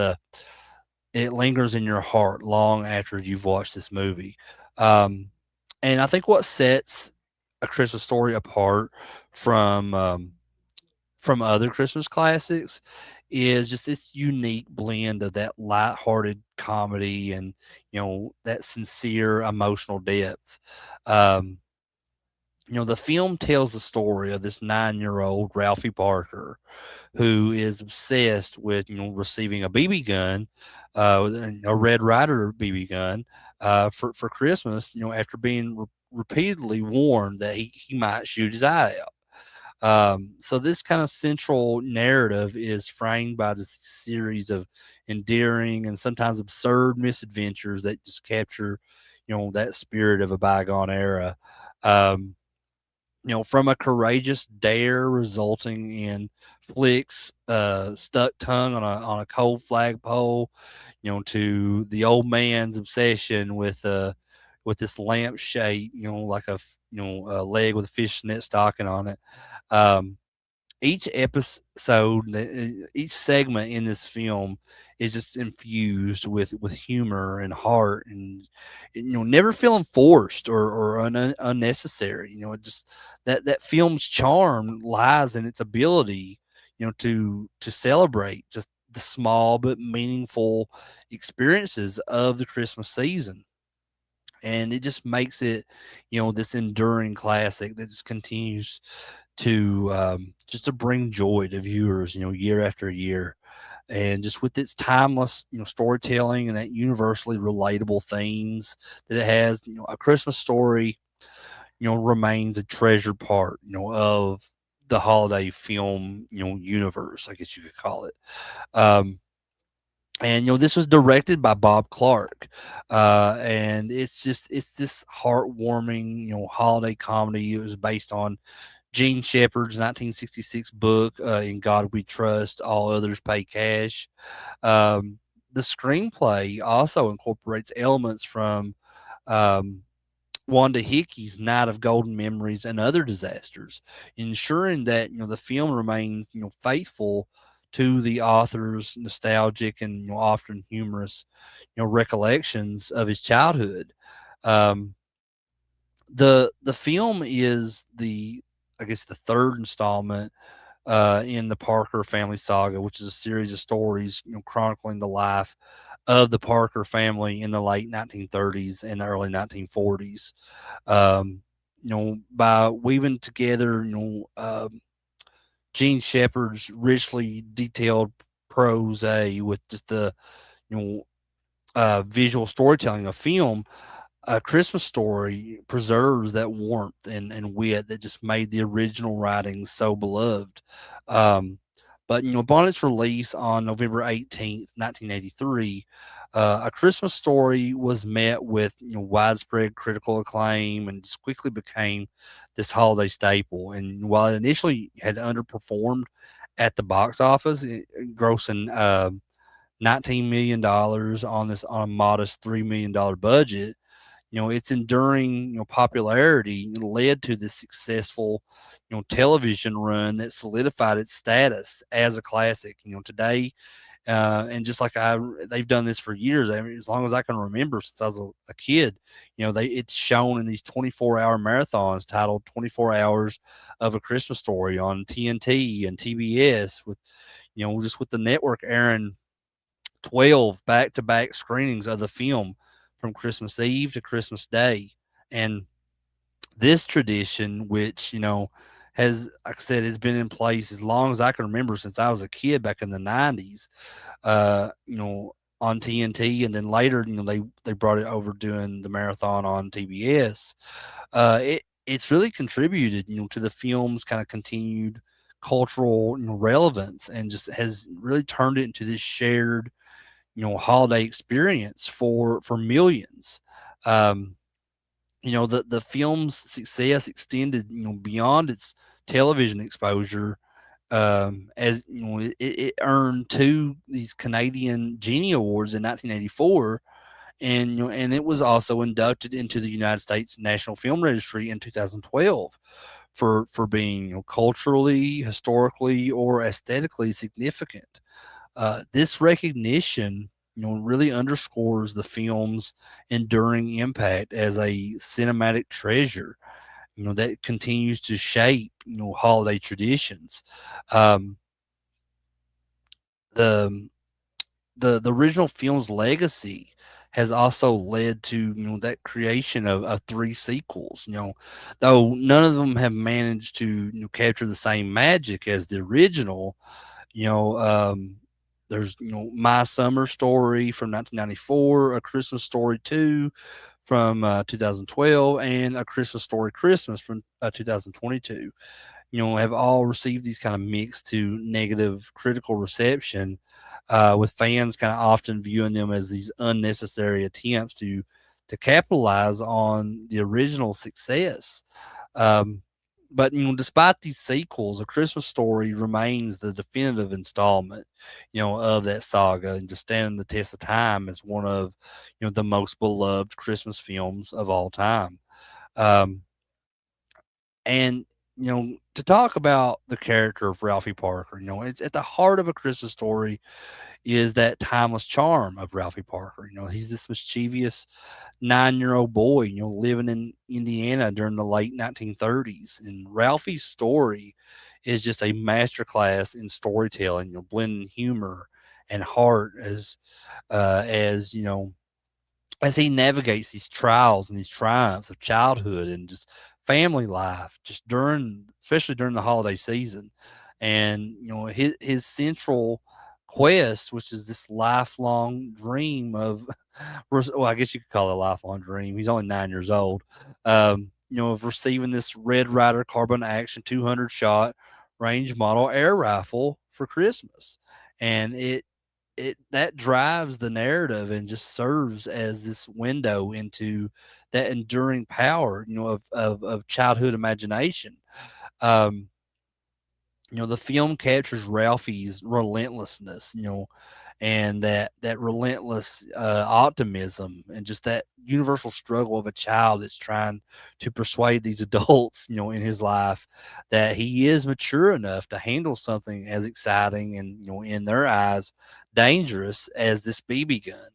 it lingers in your heart long after you've watched this movie. Um, and I think what sets A Christmas Story apart from from other Christmas classics is just this unique blend of that lighthearted comedy and, that sincere emotional depth. Um, the film tells the story of this 9-year-old Ralphie Parker who is obsessed with, receiving a BB gun, a Red Ryder BB gun, for Christmas, after being repeatedly warned that he might shoot his eye out. So this kind of central narrative is framed by this series of endearing and sometimes absurd misadventures that just capture, that spirit of a bygone era. Um, from a courageous dare resulting in Flick's stuck tongue on a cold flagpole, to the old man's obsession with this lamp shape, like a leg with a fishnet stocking on it. Um, each episode, each segment in this film is just infused with humor and heart, and never feeling forced or unnecessary. It just that film's charm lies in its ability, to celebrate just the small but meaningful experiences of the Christmas season, and it just makes it, this enduring classic that just continues to just to bring joy to viewers, year after year, and just with its timeless, storytelling and that universally relatable themes that it has, A Christmas Story, remains a treasured part, of the holiday film, universe, I guess you could call it. Um, and this was directed by Bob Clark, and it's this heartwarming, holiday comedy. It was based on Gene Shepard's 1966 book, "In God We Trust, All Others Pay Cash." Um, the screenplay also incorporates elements from um, Wanda Hickey's Night of Golden Memories and Other Disasters, ensuring that, the film remains, faithful to the author's nostalgic and, often humorous, recollections of his childhood. Um, the film is I guess the third installment in the Parker family saga, which is a series of stories, chronicling the life of the Parker family in the late 1930s and the early 1940s. By weaving together, Gene Shepard's richly detailed prose with just the, you know, visual storytelling of film, A Christmas Story preserves that warmth and wit that just made the original writings so beloved. Um, But upon its release on November 18th, 1983, A Christmas Story was met with widespread critical acclaim and just quickly became this holiday staple. And while it initially had underperformed at the box office, grossing $19 million on a modest $3 million budget, its enduring, popularity led to this successful, television run that solidified its status as a classic. Today, and just like they've done this for years. I mean, as long as I can remember, since I was a kid, it's shown in these 24-hour marathons titled "24 Hours of A Christmas Story" on TNT and TBS, with just with the network airing 12 back-to-back screenings of the film from Christmas Eve to Christmas Day. And this tradition, which, has, like I said, has been in place as long as I can remember, since I was a kid back in the 90s, on TNT. And then later, they brought it over doing the marathon on TBS. It's really contributed, to the film's kind of continued cultural, relevance, and just has really turned it into this shared, holiday experience for millions. Um, the film's success extended, beyond its television exposure. As it earned two these Canadian Genie Awards in 1984, and and it was also inducted into the United States National Film Registry in 2012 for being, culturally, historically, or aesthetically significant. This recognition, really underscores the film's enduring impact as a cinematic treasure, that continues to shape, holiday traditions. Um, the the original film's legacy has also led to, that creation of three sequels. Though none of them have managed to, capture the same magic as the original. You know, um, there's, My Summer Story from 1994, A Christmas Story 2 from 2012, and A Christmas Story Christmas from 2022. Have all received these kind of mixed to negative critical reception, with fans kind of often viewing them as these unnecessary attempts to capitalize on the original success. Um, but despite these sequels, A Christmas Story remains the definitive installment, of that saga, and just standing the test of time as one of, the most beloved Christmas films of all time. Um, and to talk about the character of Ralphie Parker, it's at the heart of A Christmas Story is that timeless charm of Ralphie Parker. He's this mischievous 9-year-old boy, living in Indiana during the late 1930s. And Ralphie's story is just a masterclass in storytelling, blending humor and heart as he navigates these trials and these triumphs of childhood and just family life, just especially during the holiday season. And his central quest, which is this lifelong dream of, well, I guess you could call it a lifelong dream. He's only 9 years old. Of receiving this Red Ryder carbon action 200 shot range model air rifle for Christmas. And it that drives the narrative and just serves as this window into that enduring power, of childhood imagination. Um, the film captures Ralphie's relentlessness, and that relentless optimism, and just that universal struggle of a child that's trying to persuade these adults, in his life, that he is mature enough to handle something as exciting and, in their eyes, dangerous as this BB gun.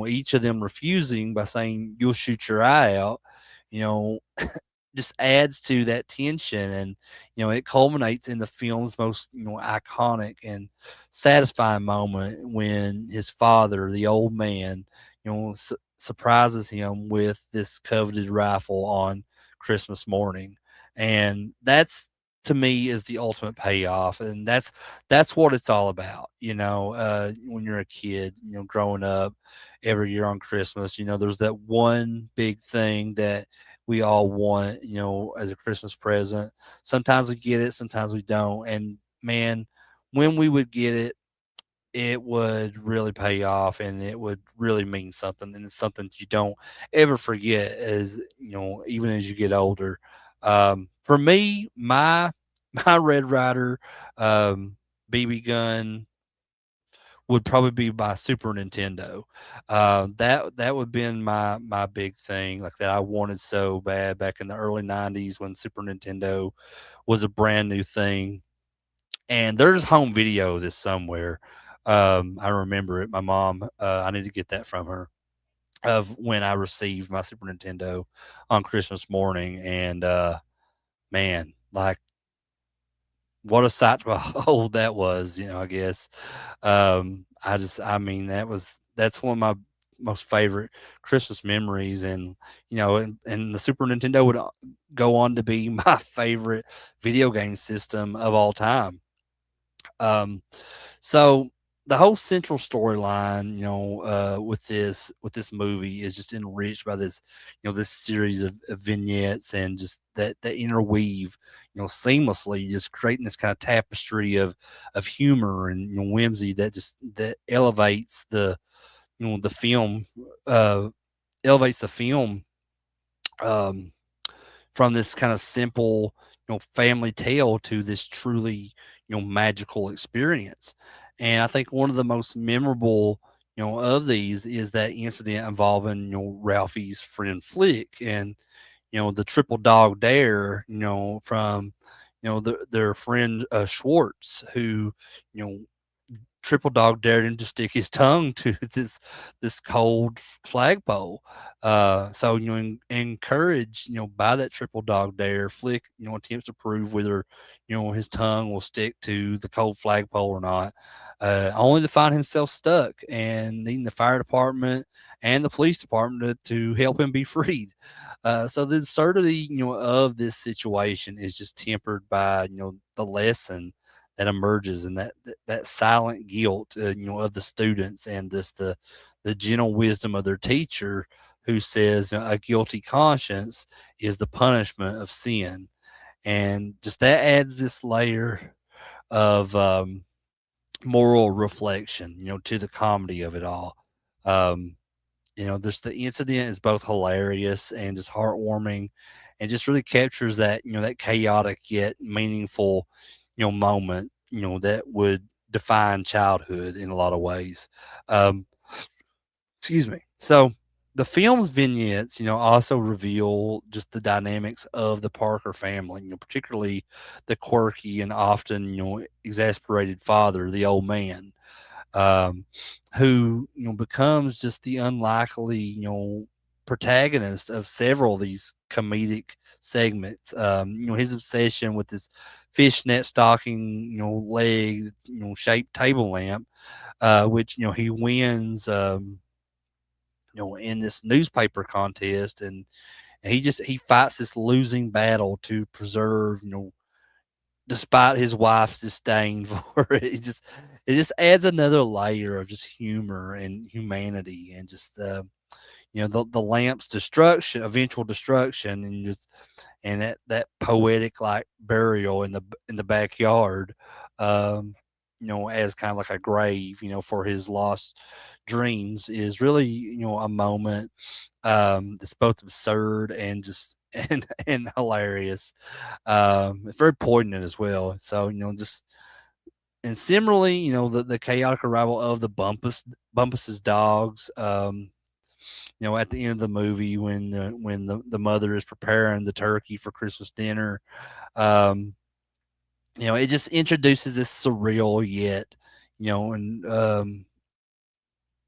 Each of them refusing by saying, "You'll shoot your eye out," you know, just adds to that tension. And it culminates in the film's most, iconic and satisfying moment when his father, the old man, surprises him with this coveted rifle on Christmas morning. And that's, to me, is the ultimate payoff. And that's what it's all about. When you're a kid, growing up every year on Christmas, there's that one big thing that we all want, as a Christmas present. Sometimes we get it, sometimes we don't. And man, when we would get it, it would really pay off and it would really mean something. And it's something you don't ever forget as, even as you get older. For me, my Red Ryder, BB gun would probably be my Super Nintendo. That would been my big thing, like that I wanted so bad back in the early '90s when Super Nintendo was a brand new thing. And there's home video of this somewhere. I remember it. My mom, I need to get that from her of when I received my Super Nintendo on Christmas morning. And man, like what a sight to behold that was, I guess. I mean, that's one of my most favorite Christmas memories. And, and the Super Nintendo would go on to be my favorite video game system of all time. Um, so the whole central storyline, with this movie is just enriched by this, this series of vignettes and just that interweave, seamlessly, just creating this kind of tapestry of humor and whimsy that the film, uh, elevates the film. Um, from this kind of simple, family tale to this truly, magical experience. And I think one of the most memorable, of these is that incident involving, Ralphie's friend Flick and, the triple dog dare, from, their friend Schwartz, who, you know, Triple Dog dared him to stick his tongue to this cold flagpole. So encouraged by that Triple Dog dare, Flick attempts to prove whether his tongue will stick to the cold flagpole or not. Only to find himself stuck and needing the fire department and the police department to help him be freed. So the absurdity of this situation is just tempered by the lesson that emerges and that silent guilt, of the students and just the gentle wisdom of their teacher who says a guilty conscience is the punishment of sin. And just that adds this layer of moral reflection, to the comedy of it all. Um, there's the incident is both hilarious and just heartwarming and just really captures that, that chaotic yet meaningful, moment, that would define childhood in a lot of ways. Um, excuse me. So the film's vignettes, also reveal just the dynamics of the Parker family, particularly the quirky and often, exasperated father, the old man, um, who becomes just the unlikely protagonist of several of these comedic segments. His obsession with this fishnet stocking leg shaped table lamp, which he wins in this newspaper contest, and he fights this losing battle to preserve despite his wife's disdain for it. It just adds another layer of just humor and humanity and just the lamp's destruction, eventual destruction, and that poetic like burial in the backyard, um, as kind of like a grave, for his lost dreams is really a moment that's both absurd and just and hilarious. It's very poignant as well. So just and similarly, the chaotic arrival of the Bumpus's dogs. At the end of the movie when the mother is preparing the turkey for Christmas dinner, um, it just introduces this surreal yet, and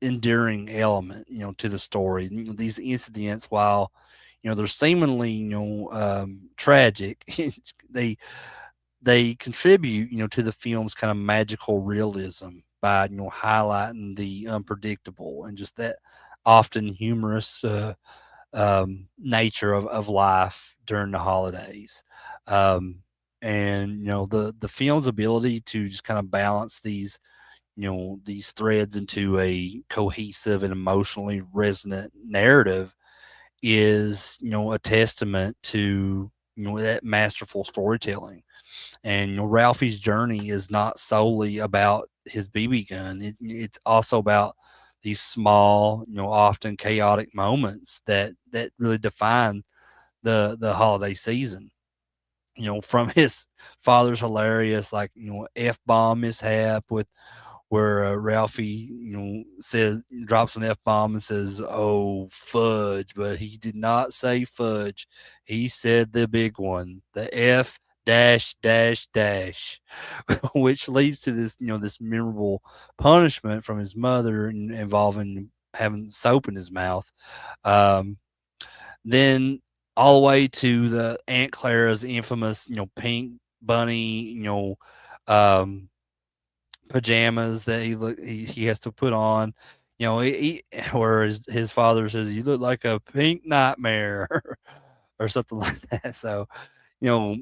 endearing element, to the story. These incidents, while they're seemingly tragic, they they contribute, to the film's kind of magical realism by highlighting the unpredictable and just that often humorous nature of life during the holidays. Um, and the film's ability to just kind of balance these threads into a cohesive and emotionally resonant narrative is a testament to that masterful storytelling. And Ralphie's journey is not solely about his BB gun. It's also about these small, often chaotic moments that really define the holiday season. From his father's hilarious, like, f bomb mishap with where Ralphie, says drops an f bomb and says, "Oh fudge," but he did not say fudge. He said the big one, the F dash dash dash, which leads to this memorable punishment from his mother involving having soap in his mouth. Um, then all the way to the Aunt Clara's infamous, pink bunny, um, pajamas that he has to put on. Where his father says, "You look like a pink nightmare," or something like that. So, you know,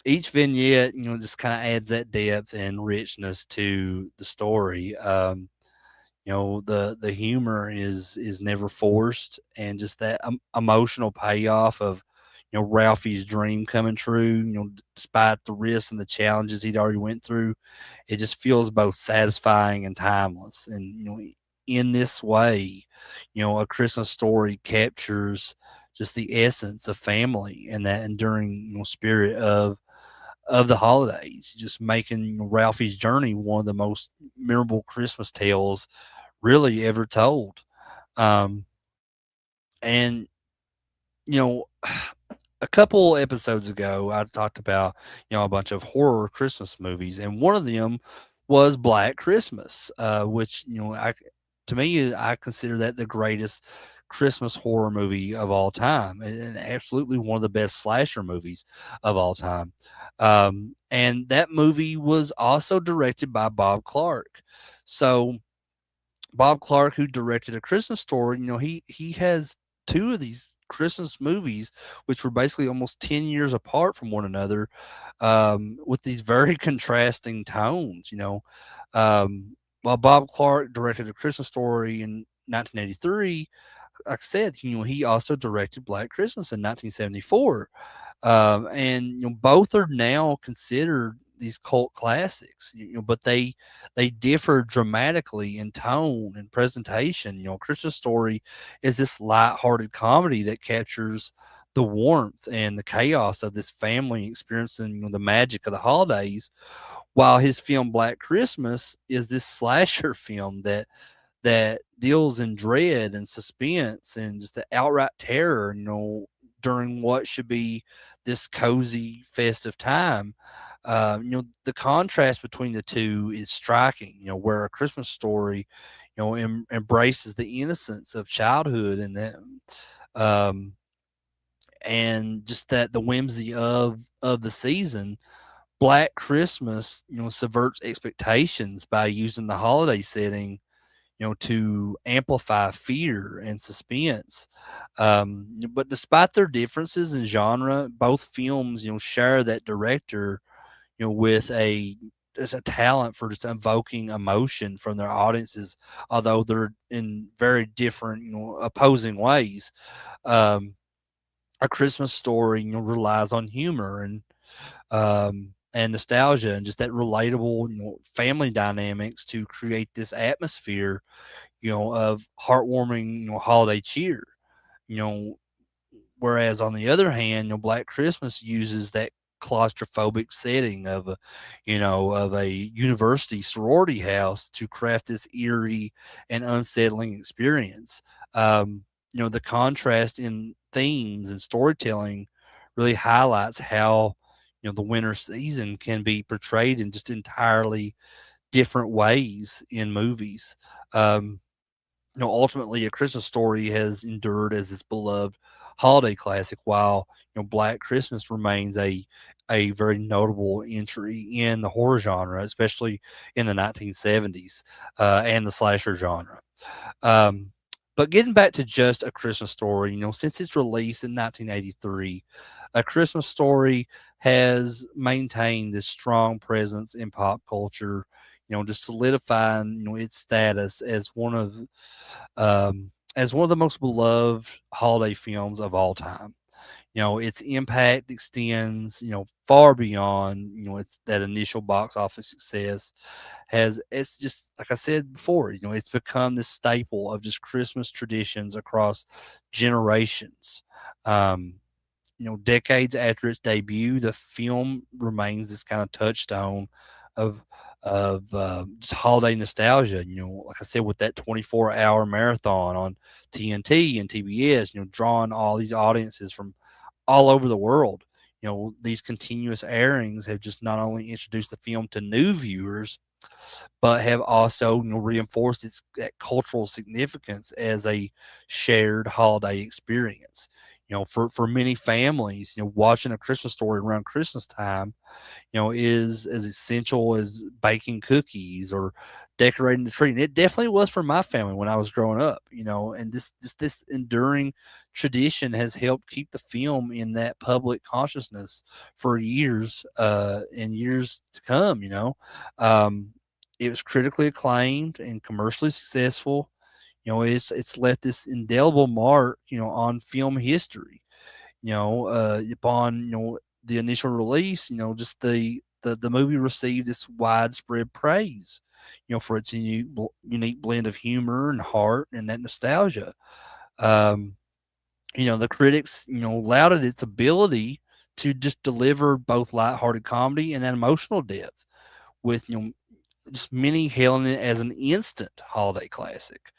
each vignette, just kind of adds that depth and richness to the story. The humor is never forced, and just that emotional payoff of Ralphie's dream coming true, despite the risks and the challenges he'd already went through, it just feels both satisfying and timeless. And in this way, A Christmas Story captures just the essence of family and that enduring spirit of the holidays, just making Ralphie's journey one of the most memorable Christmas tales really ever told. Um, and you know, a couple episodes ago, I talked about a bunch of horror Christmas movies, and one of them was Black Christmas, which to me I consider that the greatest Christmas horror movie of all time, and absolutely one of the best slasher movies of all time. And that movie was also directed by Bob Clark. So Bob Clark, who directed A Christmas Story, he has two of these Christmas movies, which were basically almost 10 years apart from one another, with these very contrasting tones. While Bob Clark directed A Christmas Story in 1983, like I said, he also directed Black Christmas in 1974. And both are now considered these cult classics, but they differ dramatically in tone and presentation. Christmas Story is this light-hearted comedy that captures the warmth and the chaos of this family experiencing the magic of the holidays, while his film Black Christmas is this slasher film that deals in dread and suspense and just the outright terror, during what should be this cozy festive time. The contrast between the two is striking. Where A Christmas Story, embraces the innocence of childhood um, and just that the whimsy of the season. Black Christmas, subverts expectations by using the holiday setting to amplify fear and suspense. But despite their differences in genre, both films, share that director, with just a talent for just evoking emotion from their audiences, although they're in very different, opposing ways. Um, a Christmas Story, relies on humor and nostalgia and just that relatable, family dynamics to create this atmosphere, of heartwarming, holiday cheer. You know, Whereas on the other hand, Black Christmas uses that claustrophobic setting of a university sorority house to craft this eerie and unsettling experience. The contrast in themes and storytelling really highlights how the winter season can be portrayed in just entirely different ways in movies. Um, Ultimately, A Christmas Story has endured as this beloved holiday classic, while Black Christmas remains a very notable entry in the horror genre, especially in the 1970s and the slasher genre. Um, but getting back to just A Christmas Story, since its release in 1983, A Christmas Story has maintained this strong presence in pop culture, just solidifying, its status as one of the most beloved holiday films of all time. Its impact extends, far beyond, it's that initial box office success. It's just like I said before, it's become this staple of just Christmas traditions across generations. Um, decades after its debut, the film remains this kind of touchstone of just holiday nostalgia. Like I said, with that 24-hour marathon on TNT and TBS, drawing all these audiences from all over the world. These continuous airings have just not only introduced the film to new viewers, but have also reinforced its that cultural significance as a shared holiday experience. For many families, watching A Christmas Story around Christmas time, is as essential as baking cookies or decorating the tree. And it definitely was for my family when I was growing up, and this enduring tradition has helped keep the film in that public consciousness for years and years to come. Um, it was critically acclaimed and commercially successful. It's left this indelible mark, on film history. Upon the initial release, just the movie received this widespread praise, for its unique blend of humor and heart and that nostalgia. Um, the critics, lauded its ability to just deliver both lighthearted comedy and that emotional depth, with just many hailing it as an instant holiday classic.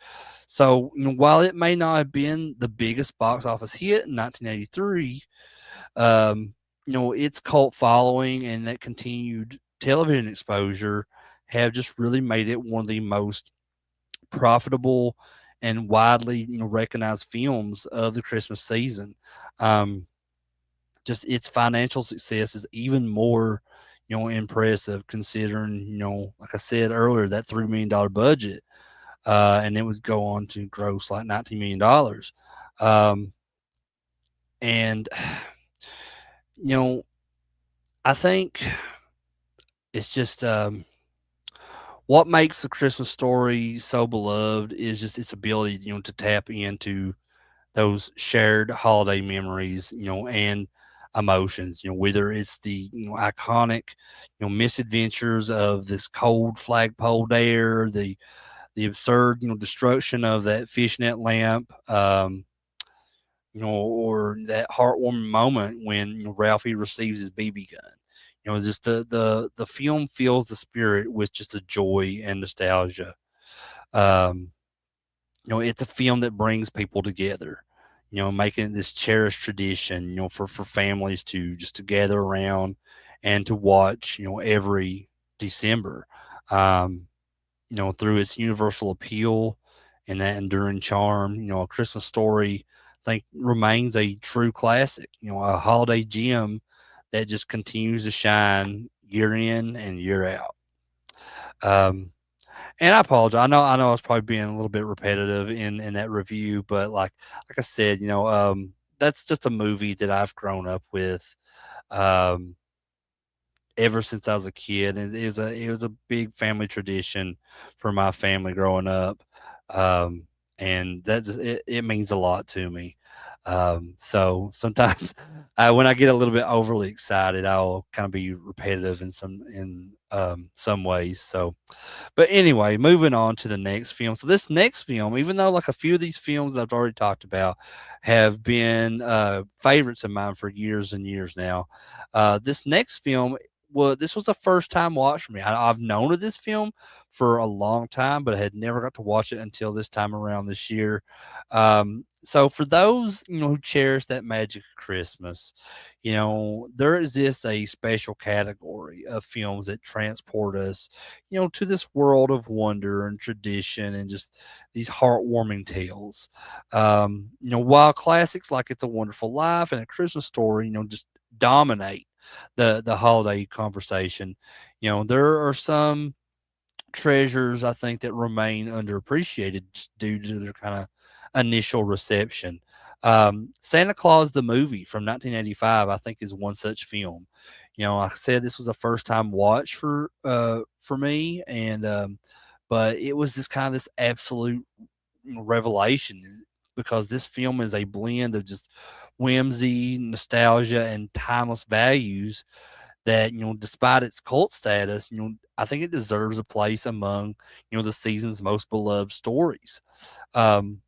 So, while it may not have been the biggest box office hit in 1983, um, its cult following and that continued television exposure have just really made it one of the most profitable and widely recognized films of the Christmas season. Um, just its financial success is even more impressive, considering like I said earlier, that $3 million budget, and it would go on to gross like $19 million. Um, and you know I think it's just what makes the Christmas Story so beloved is just its ability, to tap into those shared holiday memories, and emotions. Whether it's the iconic, misadventures of this cold flagpole dare, the absurd, destruction of that fishnet lamp, or that heartwarming moment when Ralphie receives his BB gun. Just the film fills the spirit with just a joy and nostalgia. Um, it's a film that brings people together. Making it this cherished tradition. For families to just to gather around and to watch. Every December. Um, through its universal appeal and that enduring charm, A Christmas Story, I think, remains a true classic, a holiday gem that just continues to shine year in and year out. Um, and I apologize. I know I was probably being a little bit repetitive in that review, but like I said, that's just a movie that I've grown up with. Um, ever since I was a kid, and it was a big family tradition for my family growing up, and it means a lot to me. So sometimes, when I get a little bit overly excited, I'll kind of be repetitive in some ways. So, but anyway, moving on to the next film. So this next film, even though like a few of these films I've already talked about have been favorites of mine for years and years now, this next film, well, this was a first time watch for me. I've known of this film for a long time, but I had never got to watch it until this time around this year. So for those who cherish that magic of Christmas, there exists a special category of films that transport us, to this world of wonder and tradition and just these heartwarming tales. While classics like It's a Wonderful Life and A Christmas Story, just dominate the holiday conversation. There are some treasures I think that remain underappreciated just due to their kind of initial reception. Santa Claus the movie from 1985, I think, is one such film. Like I said, this was a first time watch for me, and but it was this kind of this absolute revelation. because this film is a blend of just whimsy, nostalgia, and timeless values that, despite its cult status, I think it deserves a place among, the season's most beloved stories. Um,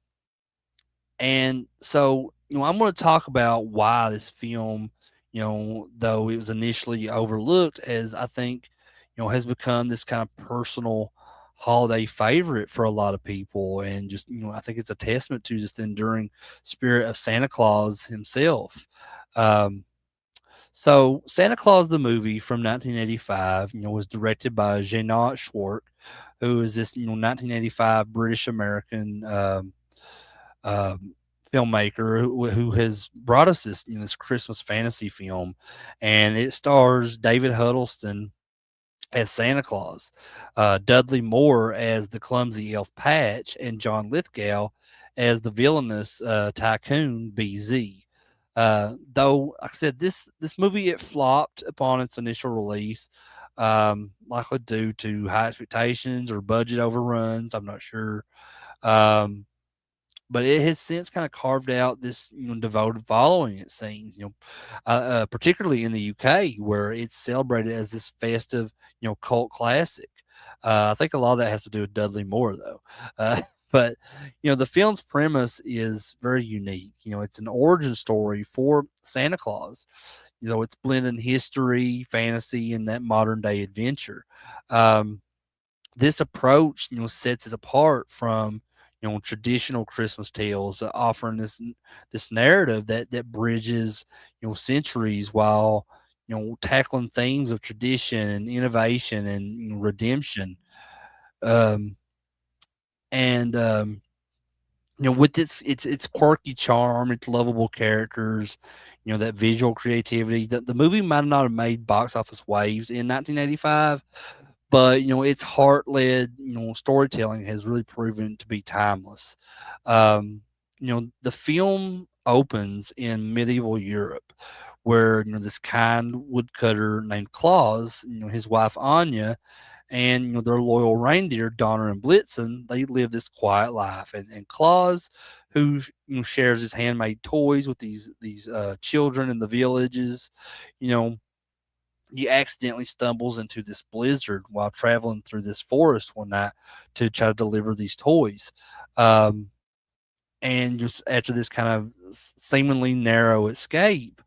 and so, I'm going to talk about why this film, though it was initially overlooked, as I think, has become this kind of personal holiday favorite for a lot of people. And just, I think it's a testament to just the enduring spirit of Santa Claus himself. Um, so Santa Claus the movie from 1985, was directed by Jeanot Schwartz, who is this 1985 British American um, filmmaker who has brought us this this Christmas fantasy film, and it stars David Huddleston as Santa Claus, Dudley Moore as the clumsy elf Patch, and John Lithgow as the villainous tycoon BZ. Though, like I said, this movie it flopped upon its initial release, likely due to high expectations or budget overruns. I'm not sure. Um, but it has since kind of carved out this devoted following. It seems, particularly in the UK, where it's celebrated as this festive, cult classic. I think a lot of that has to do with Dudley Moore, though. But the film's premise is very unique. It's an origin story for Santa Claus. It's blending history, fantasy, and that modern day adventure. This approach, sets it apart from, traditional Christmas tales, offering this narrative that bridges, centuries while, tackling themes of tradition and innovation and redemption. Um, and with its quirky charm, its lovable characters, that visual creativity, the movie might not have made box office waves in 1985, but, its heart-led, storytelling has really proven to be timeless. Um, the film opens in medieval Europe where, this kind woodcutter named Claus, his wife Anya, and, their loyal reindeer, Donner and Blitzen, they live this quiet life. And Claus, who, shares his handmade toys with these children in the villages, you know, he accidentally stumbles into this blizzard while traveling through this forest one night to try to deliver these toys. Um, and just after this kind of seemingly narrow escape,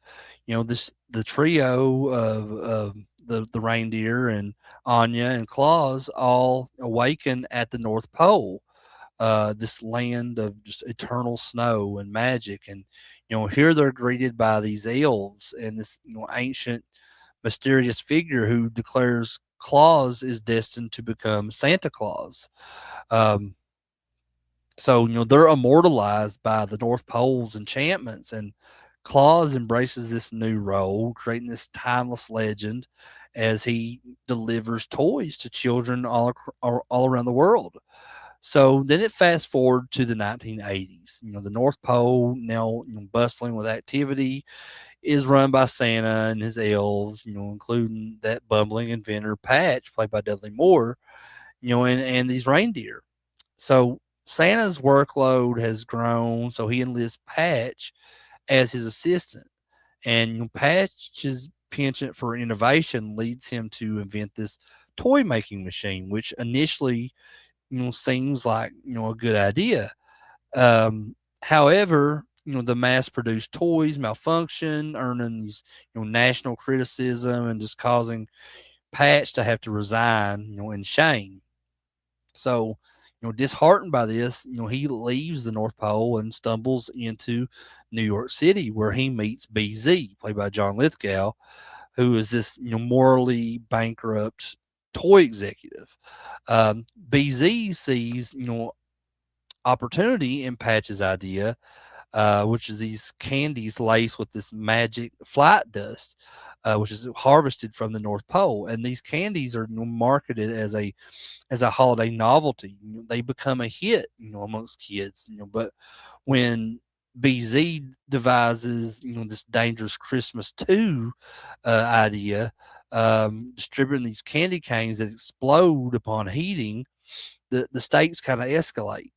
this the trio of the reindeer and Anya and Claus all awaken at the North Pole, this land of just eternal snow and magic. And here they're greeted by these elves and this ancient mysterious figure who declares Claus is destined to become Santa Claus. Um, so, they're immortalized by the North Pole's enchantments, and Claus embraces this new role, creating this timeless legend as he delivers toys to children all around the world. So then it fast forward to the 1980s. The North Pole, now bustling with activity, is run by Santa and his elves, including that bumbling inventor Patch, played by Dudley Moore, and these reindeer. So Santa's workload has grown, so he enlists Patch as his assistant. And Patch's penchant for innovation leads him to invent this toy making machine, which initially, seems like, a good idea. However, the mass-produced toys malfunction, earning these, national criticism and just causing Patch to have to resign, in shame. So, disheartened by this, he leaves the North Pole and stumbles into New York City, where he meets BZ, played by John Lithgow, who is this, morally bankrupt toy executive. BZ sees, opportunity in Patch's idea, which is these candies laced with this magic flight dust, which is harvested from the North Pole. And these candies are, marketed as a holiday novelty. They become a hit, amongst kids. But when BZ devises, this dangerous Christmas 2 idea, distributing these candy canes that explode upon heating, the stakes kind of escalate.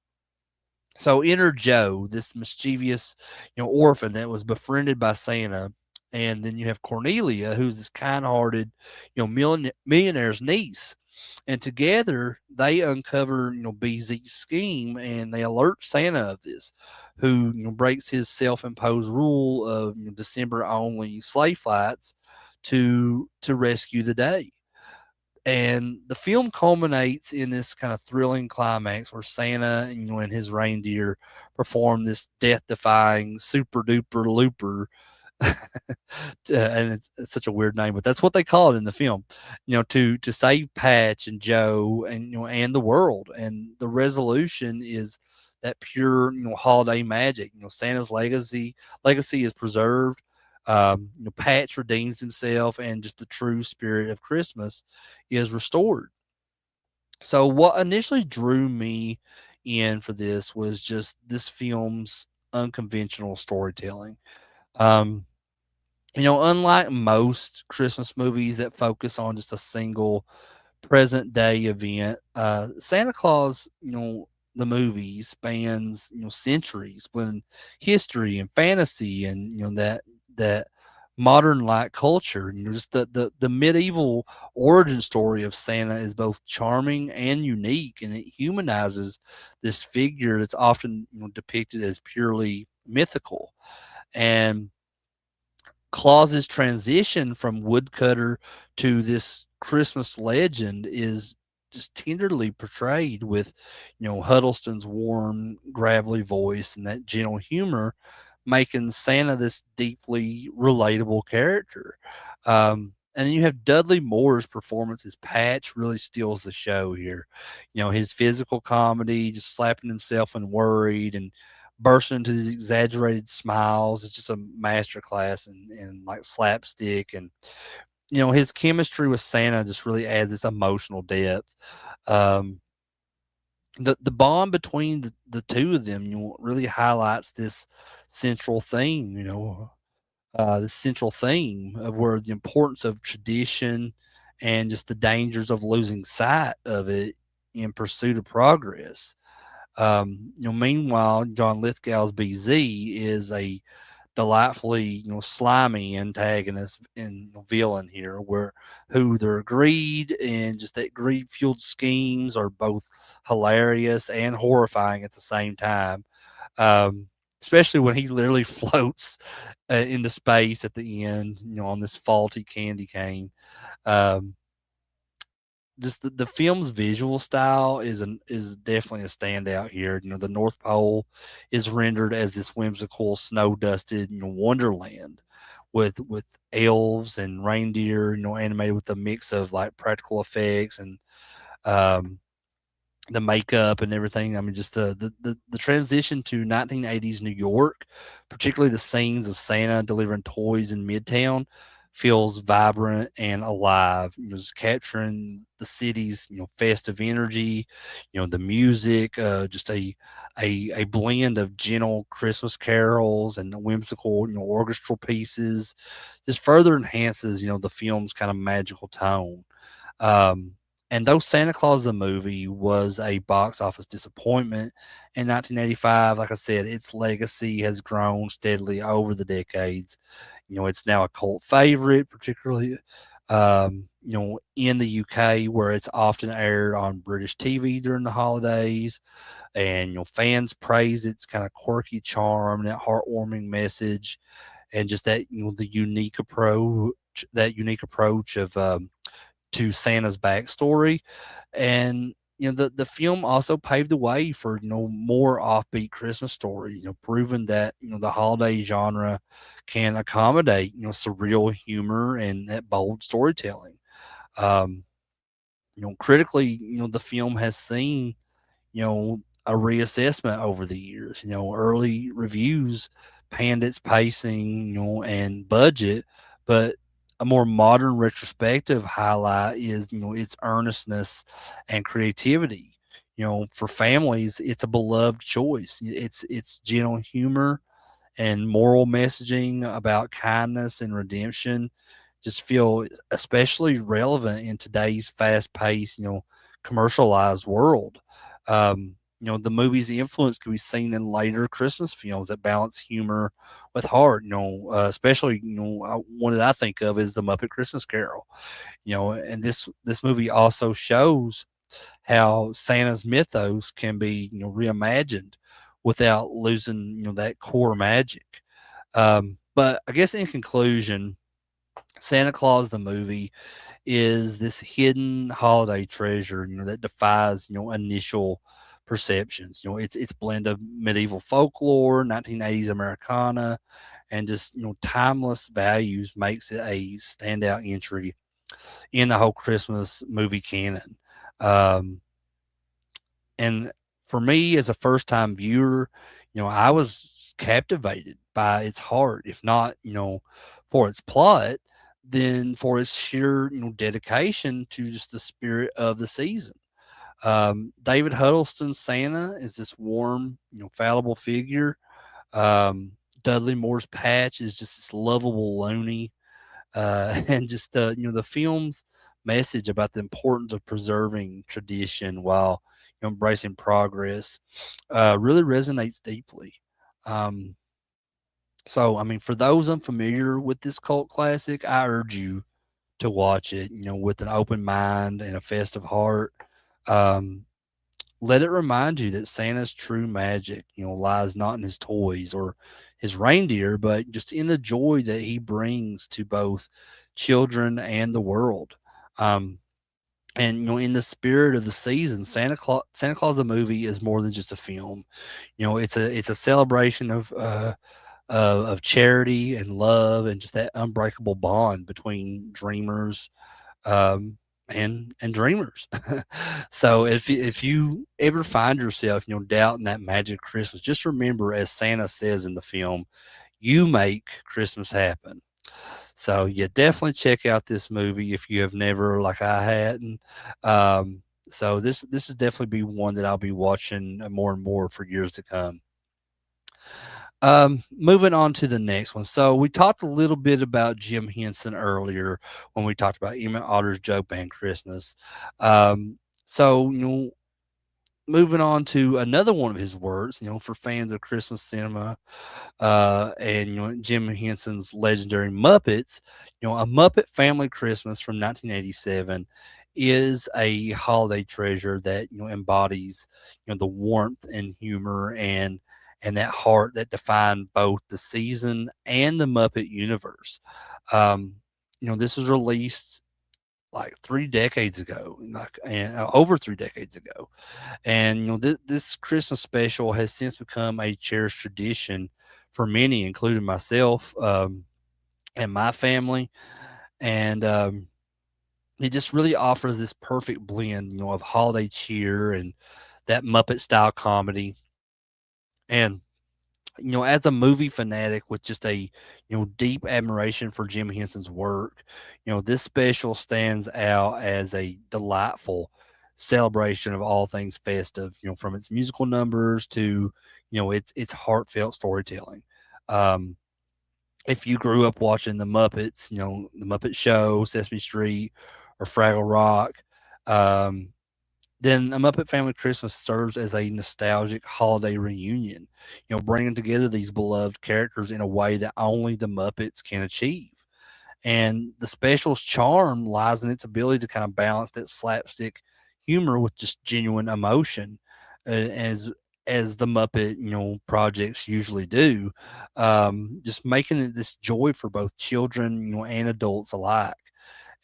So enter Joe, this mischievous, orphan that was befriended by Santa, and then you have Cornelia, who's this kind-hearted, millionaire's niece, and together they uncover, BZ's scheme, and they alert Santa of this, who breaks his self-imposed rule of December-only sleigh flights to rescue the day. And the film culminates in this kind of thrilling climax where Santa and his reindeer perform this death-defying super duper looper. And it's such a weird name, but that's what they call it in the film. To save Patch and Joe and and the world. And the resolution is that pure holiday magic. Santa's legacy is preserved. Patch redeems himself, and just the true spirit of Christmas is restored. So what initially drew me in for this was just this film's unconventional storytelling. Um, unlike most Christmas movies that focus on just a single present day event, Santa Claus, the movie spans centuries, when history and fantasy and that modern like culture. Just the medieval origin story of Santa is both charming and unique, and it humanizes this figure that's often depicted as purely mythical. And Claus's transition from woodcutter to this Christmas legend is just tenderly portrayed with, Huddleston's warm, gravelly voice and that gentle humor, making Santa this deeply relatable character. And then you have Dudley Moore's performance as Patch really steals the show here. His physical comedy, just slapping himself when worried and bursting into these exaggerated smiles. It's just a masterclass in like slapstick, and his chemistry with Santa just really adds this emotional depth. Um, the bond between the two of them, really highlights this central theme. The central theme of where the importance of tradition and just the dangers of losing sight of it in pursuit of progress. Meanwhile, John Lithgow's BZ is a delightfully, slimy antagonist and villain here, where who their greed and just that greed fueled schemes are both hilarious and horrifying at the same time. Um, Especially when he literally floats into space at the end, on this faulty candy cane. Um, just the film's visual style is definitely a standout here. The North Pole is rendered as this whimsical, snow dusted, wonderland with elves and reindeer, animated with a mix of like practical effects and um, the makeup and everything. I mean, just the transition to 1980s New York, particularly the scenes of Santa delivering toys in Midtown, feels vibrant and alive. Just capturing the city's festive energy, the music, just a blend of gentle Christmas carols and whimsical orchestral pieces, just further enhances the film's kind of magical tone. Um, and though Santa Claus the movie was a box office disappointment in 1985, like I said, its legacy has grown steadily over the decades. It's now a cult favorite, particularly in the UK, where it's often aired on British TV during the holidays. And fans praise its kind of quirky charm, that heartwarming message, and just that the unique approach of to Santa's backstory. And the film also paved the way for more offbeat Christmas stories, proving that the holiday genre can accommodate surreal humor and that bold storytelling. Um, Critically, the film has seen a reassessment over the years. Early reviews panned its pacing, and budget, but a more modern retrospective highlight is, its earnestness and creativity. For families, it's a beloved choice. It's gentle humor and moral messaging about kindness and redemption just feel especially relevant in today's fast-paced, commercialized world. The movie's influence can be seen in later Christmas films that balance humor with heart. Especially one that I think of is the Muppet Christmas Carol. And this movie also shows how Santa's mythos can be reimagined without losing that core magic. But I guess in conclusion, Santa Claus the movie is this hidden holiday treasure, that defies, initial perceptions. It's blend of medieval folklore, 1980s Americana, and just timeless values makes it a standout entry in the whole Christmas movie canon. Um, and for me, as a first time viewer, I was captivated by its heart, if not, for its plot, then for its sheer, dedication to just the spirit of the season. David Huddleston's Santa is this warm, fallible figure. Um, Dudley Moore's Patch is just this lovable loony, and just the film's message about the importance of preserving tradition while embracing progress really resonates deeply. Um, so, I mean, for those unfamiliar with this cult classic, I urge you to watch it, with an open mind and a festive heart. Um, Let it remind you that Santa's true magic, lies not in his toys or his reindeer, but just in the joy that he brings to both children and the world. Um, and in the spirit of the season, Santa Claus the movie is more than just a film. It's a celebration of charity and love and just that unbreakable bond between dreamers um, and dreamers. So if you ever find yourself, doubting that magic of Christmas, just remember, as Santa says in the film, you make Christmas happen. So yeah, definitely check out this movie if you have never, like I hadn't. So this is definitely be one that I'll be watching more and more for years to come. Moving on to the next one. So we talked a little bit about Jim Henson earlier when we talked about Emmet Otter's Jug-Band Christmas. So moving on to another one of his works, for fans of Christmas cinema, and Jim Henson's legendary Muppets, A Muppet Family Christmas from 1987 is a holiday treasure that embodies the warmth and humor and that heart that defined both the season and the Muppet universe. Um, this was released like 3 decades ago, like and over 3 decades ago, and this Christmas special has since become a cherished tradition for many, including myself and my family. And it just really offers this perfect blend, of holiday cheer and that Muppet style comedy. And as a movie fanatic with just a deep admiration for Jim Henson's work, this special stands out as a delightful celebration of all things festive. From its musical numbers to its heartfelt storytelling. Um, if you grew up watching the Muppets, the Muppet Show, Sesame Street, or Fraggle Rock, um, then A Muppet Family Christmas serves as a nostalgic holiday reunion, bringing together these beloved characters in a way that only the Muppets can achieve. And the special's charm lies in its ability to kind of balance that slapstick humor with just genuine emotion, as the Muppet projects usually do, just making it this joy for both children and adults alike.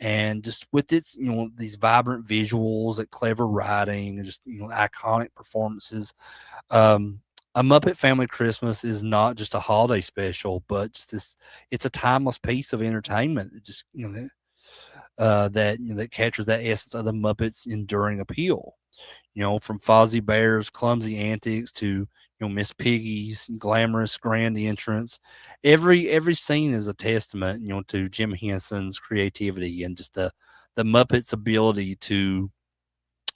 And just with its these vibrant visuals and clever writing and just iconic performances, um A Muppet Family Christmas is not just a holiday special, but just this it's a timeless piece of entertainment that just that captures that essence of the Muppets enduring appeal. From Fozzie Bear's clumsy antics to Miss Piggy's glamorous grand entrance. Every scene is a testament, to Jim Henson's creativity and just the Muppets' ability to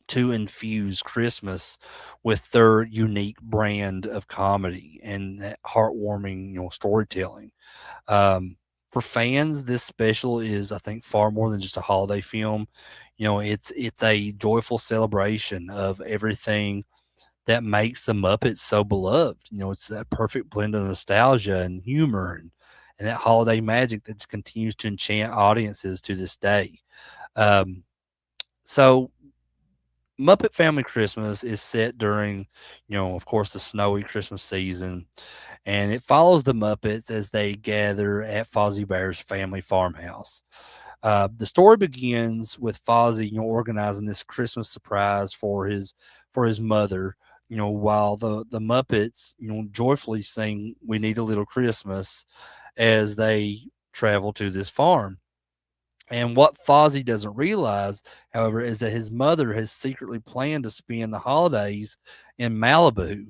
infuse Christmas with their unique brand of comedy and that heartwarming, storytelling. Um, for fans, this special is, I think, far more than just a holiday film. It's a joyful celebration of everything that makes the Muppets so beloved. It's that perfect blend of nostalgia and humor and that holiday magic that continues to enchant audiences to this day. Um, so Muppet Family Christmas is set during, of course, the snowy Christmas season, and it follows the Muppets as they gather at Fozzie Bear's family farmhouse. The story begins with Fozzie, organizing this Christmas surprise for his mother. While the Muppets, joyfully sing "We Need a Little Christmas" as they travel to this farm. And what Fozzie doesn't realize, however, is that his mother has secretly planned to spend the holidays in Malibu,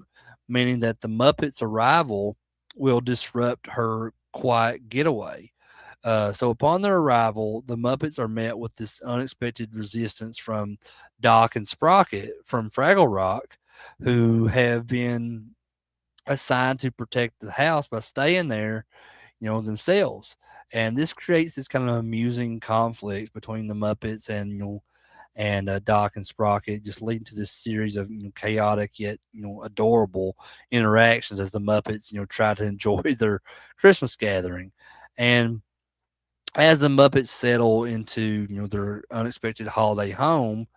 meaning that the Muppets' arrival will disrupt her quiet getaway. So, upon their arrival, the Muppets are met with this unexpected resistance from Doc and Sprocket from Fraggle Rock, who have been assigned to protect the house by staying there, themselves. And this creates this kind of amusing conflict between the Muppets and Doc and Sprocket, just leading to this series of chaotic yet adorable interactions as the Muppets try to enjoy their Christmas gathering. And as the Muppets settle into their unexpected holiday home,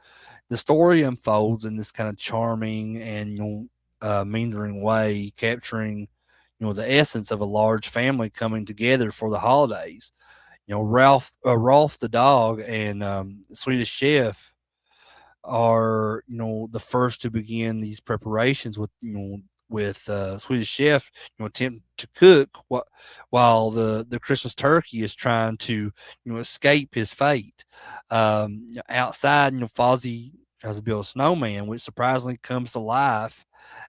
the story unfolds in this kind of charming and meandering way, capturing the essence of a large family coming together for the holidays. Rolf the dog and Swedish Chef are the first to begin these preparations with Swedish Chef attempt to cook while the Christmas turkey is trying to escape his fate. Outside, Fozzie tries to build a snowman, which surprisingly comes to life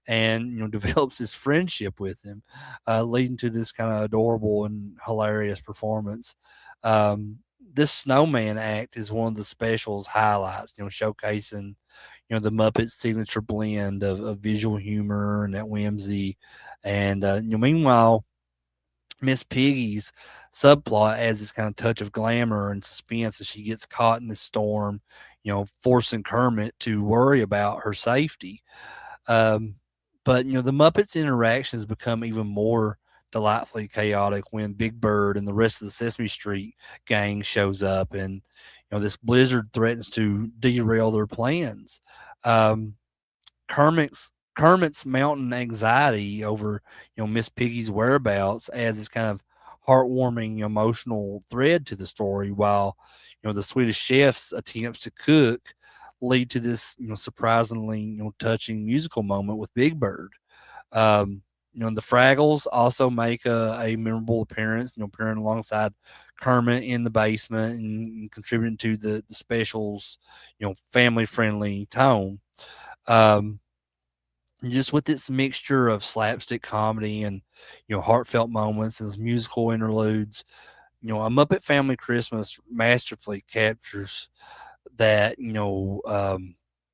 and develops this friendship with him, leading to this kind of adorable and hilarious performance. This snowman act is one of the specials highlights, showcasing, the Muppets signature blend of visual humor and that whimsy. And, meanwhile, Miss Piggy's subplot adds this kind of touch of glamour and suspense as she gets caught in this storm, forcing Kermit to worry about her safety. Um, but the Muppets' interactions become even more delightfully chaotic when Big Bird and the rest of the Sesame Street gang shows up, and this blizzard threatens to derail their plans. Um, Kermit's mountain anxiety over Miss Piggy's whereabouts adds this kind of heartwarming emotional thread to the story, while the Swedish chef's attempts to cook lead to this surprisingly touching musical moment with Big Bird. Um, the Fraggles also make a memorable appearance, appearing alongside Kermit in the basement and contributing to the specials, family friendly tone. Um, just with its mixture of slapstick comedy and heartfelt moments and musical interludes, a Muppet Family Christmas masterfully captures that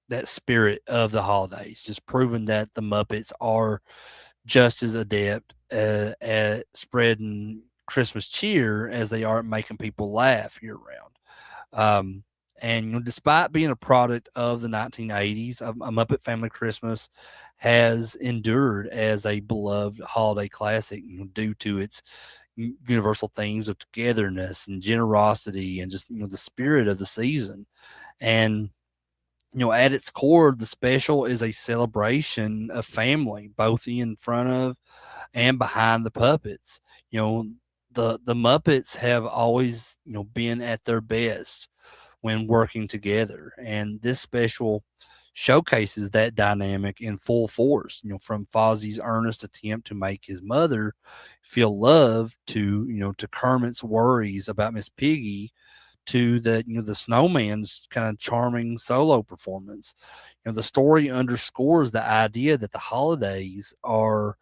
that spirit of the holidays, just proving that the Muppets are just as adept at spreading Christmas cheer as they are at making people laugh year round. Um, and despite being a product of the 1980s, a Muppet Family Christmas has endured as a beloved holiday classic, due to its universal themes of togetherness and generosity and just the spirit of the season. And at its core, the special is a celebration of family, both in front of and behind the puppets. You know, the Muppets have always been at their best when working together, and this special showcases that dynamic in full force. From Fozzie's earnest attempt to make his mother feel loved to to Kermit's worries about Miss Piggy to the snowman's kind of charming solo performance. The story underscores the idea that the holidays are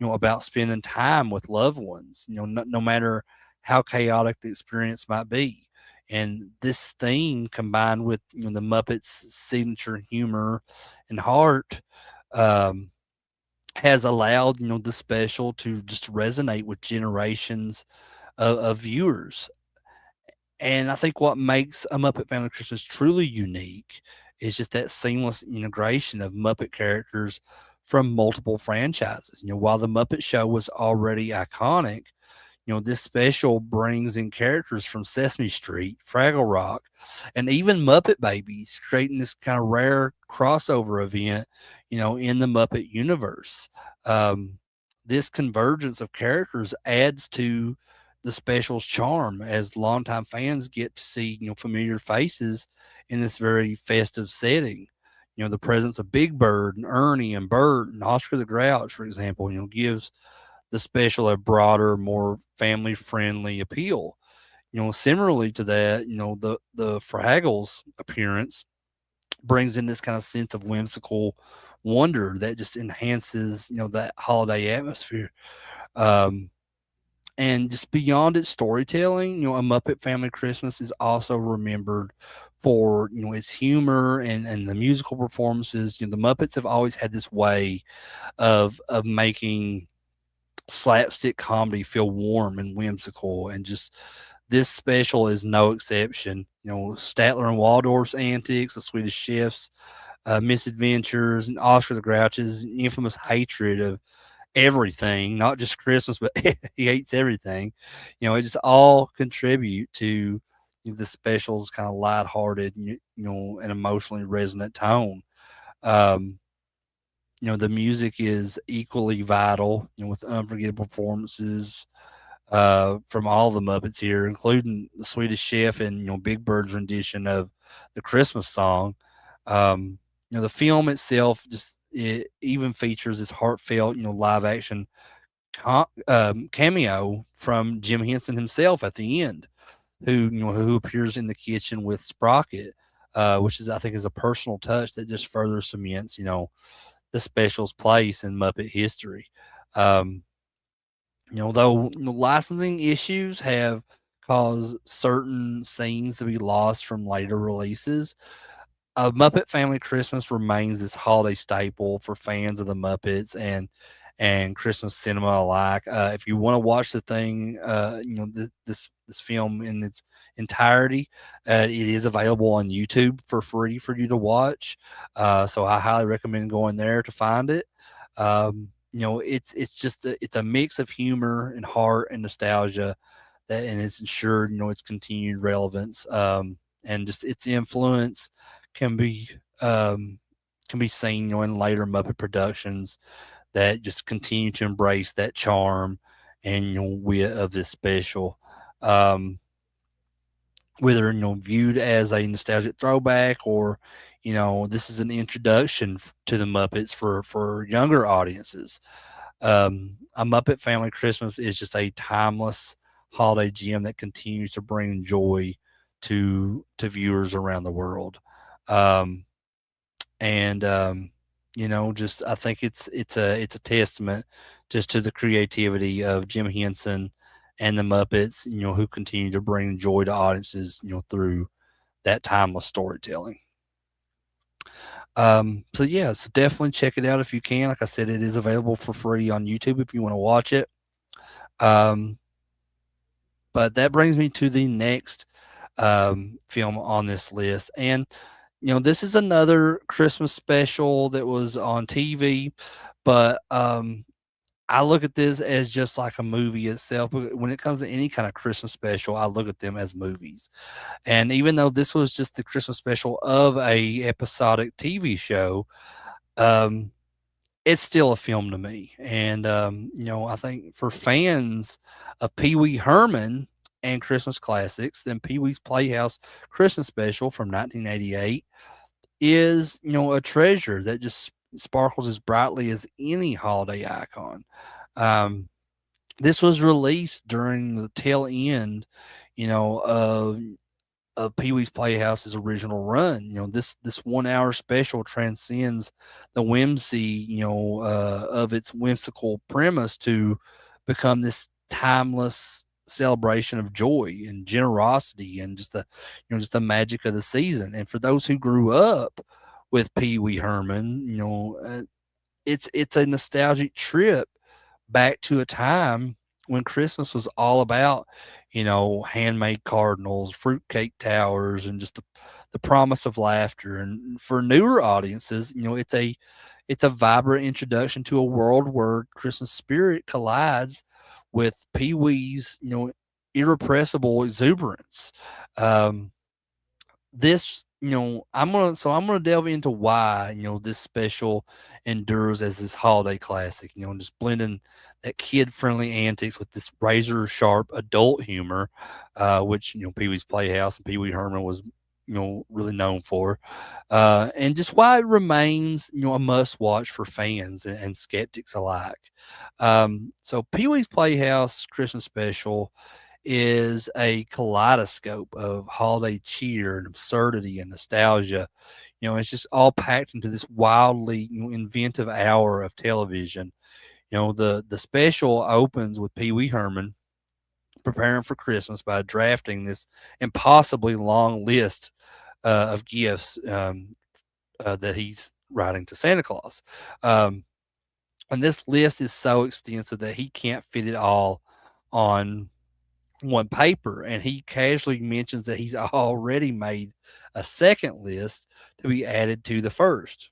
about spending time with loved ones, no matter how chaotic the experience might be. And this theme, combined with the Muppets' signature humor and heart, um, has allowed the special to just resonate with generations of viewers. And I think what makes a Muppet Family Christmas truly unique is just that seamless integration of Muppet characters from multiple franchises. While the Muppet Show was already iconic, this special brings in characters from Sesame Street, Fraggle Rock, and even Muppet Babies, creating this kind of rare crossover event, in the Muppet universe. Um, this convergence of characters adds to the special's charm as longtime fans get to see, familiar faces in this very festive setting. The presence of Big Bird and Ernie and Bert and Oscar the Grouch, for example, gives the special a broader, more family friendly appeal. Similarly to that, the Fraggles appearance brings in this kind of sense of whimsical wonder that just enhances, that holiday atmosphere. Um, and just beyond its storytelling, A Muppet Family Christmas is also remembered for, its humor and the musical performances. The Muppets have always had this way of making slapstick comedy feel warm and whimsical, and just this special is no exception. Statler and Waldorf's antics, the Swedish Chef's misadventures, and Oscar the Grouch's infamous hatred of everything, not just Christmas, but he hates everything. It just all contribute to the special's kind of lighthearted, and emotionally resonant tone. Um, the music is equally vital, with unforgettable performances from all the Muppets here, including the Swedish Chef and Big Bird's rendition of the Christmas song. The film itself just it even features this heartfelt, live action cameo from Jim Henson himself at the end, who appears in the kitchen with Sprocket, which is I think is a personal touch that just further cements, the special's place in Muppet history. Um, though licensing issues have caused certain scenes to be lost from later releases, A Muppet Family Christmas remains this holiday staple for fans of the Muppets and Christmas cinema alike. If you want to watch the thing, this film in its entirety, it is available on YouTube for free for you to watch. So I highly recommend going there to find it. It's just it's a mix of humor and heart and nostalgia and it's ensured its continued relevance, and just its influence can be um, can be seen in later Muppet productions that just continue to embrace that charm and wit of this special. Um, whether viewed as a nostalgic throwback or this is an introduction to the Muppets for younger audiences. A Muppet Family Christmas is just a timeless holiday gem that continues to bring joy to viewers around the world. Um, and just I think it's a testament just to the creativity of Jim Henson and the Muppets, who continue to bring joy to audiences, through that timeless storytelling. So yeah, so definitely check it out if you can. Like I said, it is available for free on YouTube if you want to watch it. Um, but that brings me to the next film on this list, and this is another Christmas special that was on TV, but I look at this as just like a movie itself. When it comes to any kind of Christmas special, I look at them as movies. And even though this was just the Christmas special of a episodic TV show, um, it's still a film to me. And I think for fans of Pee Wee Herman and Christmas classics, then Pee Wee's Playhouse Christmas special from 1988 is, a treasure that just sparkles as brightly as any holiday icon. Um, this was released during the tail end, of Pee Wee's Playhouse's original run. This 1 hour special transcends the whimsy, of its whimsical premise to become this timeless celebration of joy and generosity and just the magic of the season. And for those who grew up with Pee Wee Herman, it's a nostalgic trip back to a time when Christmas was all about, handmade cardinals, fruitcake towers, and just the the promise of laughter. And for newer audiences, it's a vibrant introduction to a world where Christmas spirit collides with Pee Wee's, irrepressible exuberance. Um, this I'm gonna delve into why this special endures as this holiday classic, just blending that kid friendly antics with this razor sharp adult humor, which Pee-wee's Playhouse and Pee-wee Herman was really known for, and just why it remains a must watch for fans and skeptics alike. So Pee-wee's Playhouse Christmas special is a kaleidoscope of holiday cheer and absurdity and nostalgia. It's just all packed into this wildly inventive hour of television. The special opens with Pee Wee Herman preparing for Christmas by drafting this impossibly long list of gifts that he's writing to Santa Claus. Um, and this list is so extensive that he can't fit it all on one paper, and he casually mentions that he's already made a second list to be added to the first.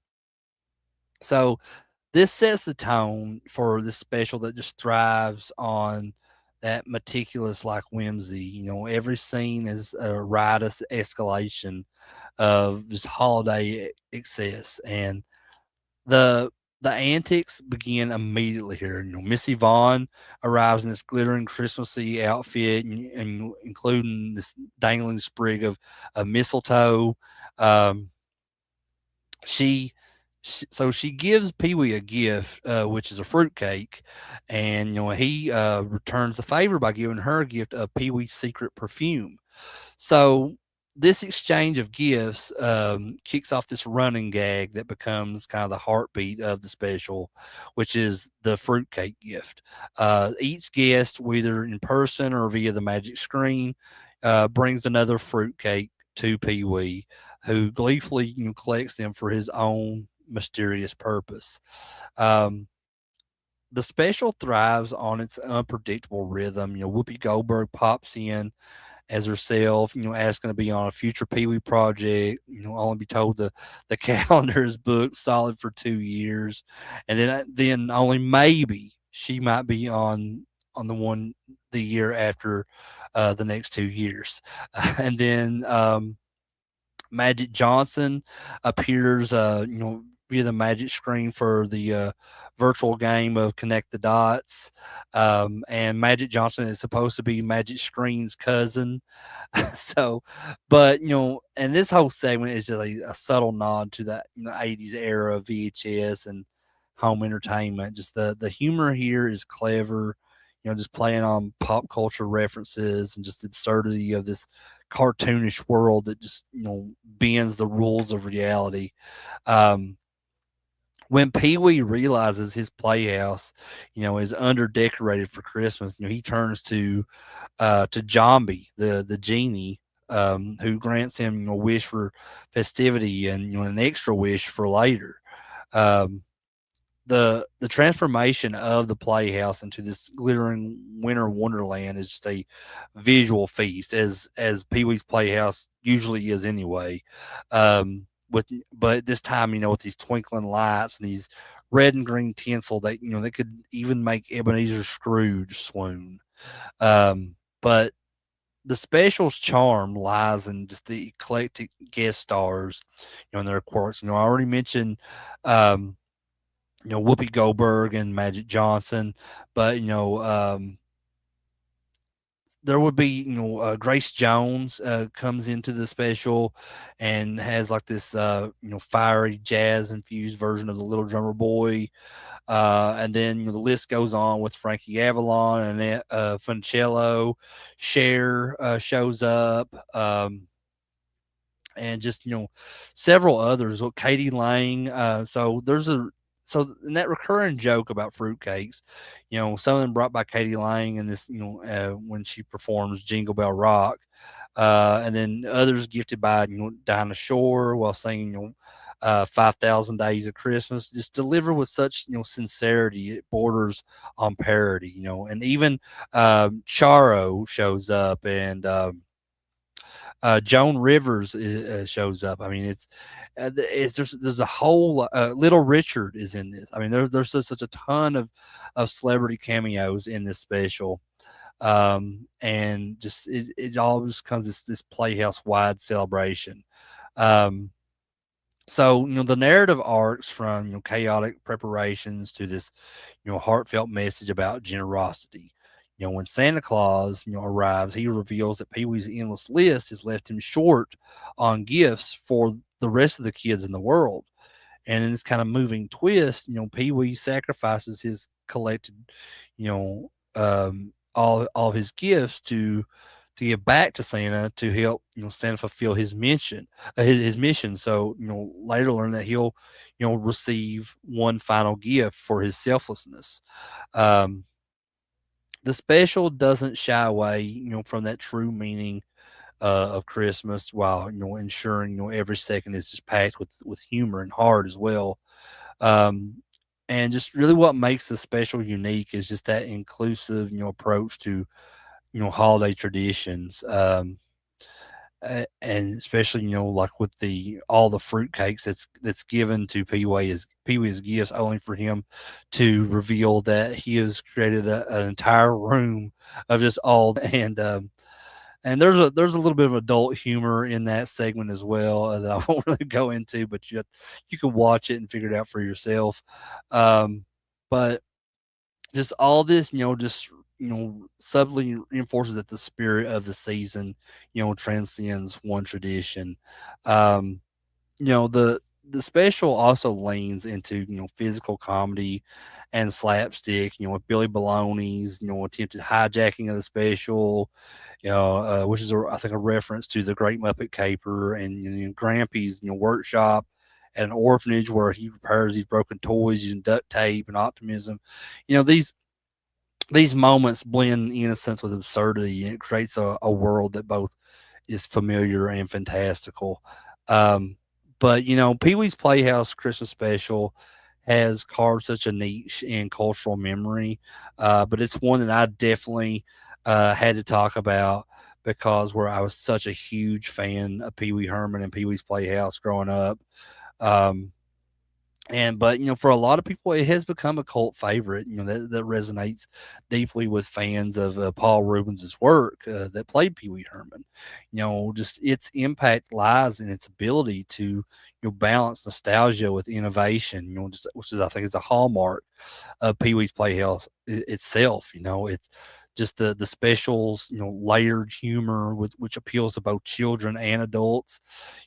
So this sets the tone for this special that just thrives on that meticulous like whimsy. Every scene is a riotous escalation of this holiday excess, and the the antics begin immediately here. Missy Vaughn arrives in this glittering Christmassy outfit, and including this dangling sprig of mistletoe. Um, she, so she gives Pee Wee a gift, which is a fruitcake, and he returns the favor by giving her a gift of Pee Wee's secret perfume. So this exchange of gifts kicks off this running gag that becomes kind of the heartbeat of the special, which is the fruitcake gift. Each guest, whether in person or via the magic screen, brings another fruitcake to Pee Wee, who gleefully collects them for his own mysterious purpose. Um, the special thrives on its unpredictable rhythm. Whoopi Goldberg pops in as herself, asking to be on a future Pee Wee project. Only be told the calendar is booked solid for 2 years, and then only maybe she might be on the year after the next 2 years, and then Magic Johnson appears, via the magic screen for the virtual game of Connect the Dots. And Magic Johnson is supposed to be Magic Screen's cousin. So, but, and this whole segment is just a subtle nod to that 80s era of VHS and home entertainment. Just the humor here is clever, just playing on pop culture references and just the absurdity of this cartoonish world that just bends the rules of reality. Um, when Pee Wee realizes his playhouse, is under decorated for Christmas, he turns to Zombie, the genie, who grants him a wish for festivity and an extra wish for later. Um, the transformation of the playhouse into this glittering winter wonderland is just a visual feast, as Pee Wee's Playhouse usually is anyway. But this time, with these twinkling lights and these red and green tinsel that that could even make Ebenezer Scrooge swoon. But the special's charm lies in just the eclectic guest stars, and their quirks. I already mentioned um Whoopi Goldberg and Magic Johnson, but there would be Grace Jones comes into the special and has like this fiery jazz infused version of the Little Drummer Boy, and then the list goes on with Frankie Avalon and Funicello. Cher shows up. And just several others. Well, Katie Lang. So in that recurring joke about fruitcakes, some of them brought by Katie Lang and this when she performs Jingle Bell Rock, and then others gifted by Dinah Shore while singing 5,000 Days of Christmas, just delivered with such sincerity it borders on parody. And even Charo shows up and. Joan Rivers shows up. I mean, it's there's a whole Little Richard is in this. I mean, there's such a ton of celebrity cameos in this special, and just it all just comes this Playhouse wide celebration. Um, so the narrative arcs from chaotic preparations to this heartfelt message about generosity. When Santa Claus arrives, he reveals that Pee Wee's endless list has left him short on gifts for the rest of the kids in the world. And in this kind of moving twist, Pee Wee sacrifices his collected, all of his gifts to give back to Santa to help Santa fulfill his mission, his mission. So later learn that he'll receive one final gift for his selflessness. Um, the special doesn't shy away from that true meaning of Christmas while ensuring every second is just packed with humor and heart as well. Um, and just really what makes the special unique is just that inclusive approach to holiday traditions. And especially like with the all the fruit cakes that's given to Pee Wee as gifts only for him to reveal that he has created an entire room of just all and there's a little bit of adult humor in that segment as well that I won't really go into, but you can watch it and figure it out for yourself. But just all this, just subtly reinforces that the spirit of the season, transcends one tradition. Um, the special also leans into physical comedy and slapstick. With Billy Baloney's attempted hijacking of the special, which is I think a reference to the Great Muppet Caper, and Grampy's workshop at an orphanage where he repairs these broken toys using duct tape and optimism. These moments blend innocence with absurdity, and it creates a world that both is familiar and fantastical. Um, but Pee Wee's Playhouse Christmas Special has carved such a niche in cultural memory, but it's one that I definitely had to talk about because where I was such a huge fan of Pee Wee Herman and Pee Wee's Playhouse growing up. Um, but for a lot of people, it has become a cult favorite. That resonates deeply with fans of Paul Rubens's work that played Pee Wee Herman. Just its impact lies in its ability to balance nostalgia with innovation. Just which is I think is a hallmark of Pee Wee's Playhouse itself. It's just the specials, layered humor with which appeals to both children and adults.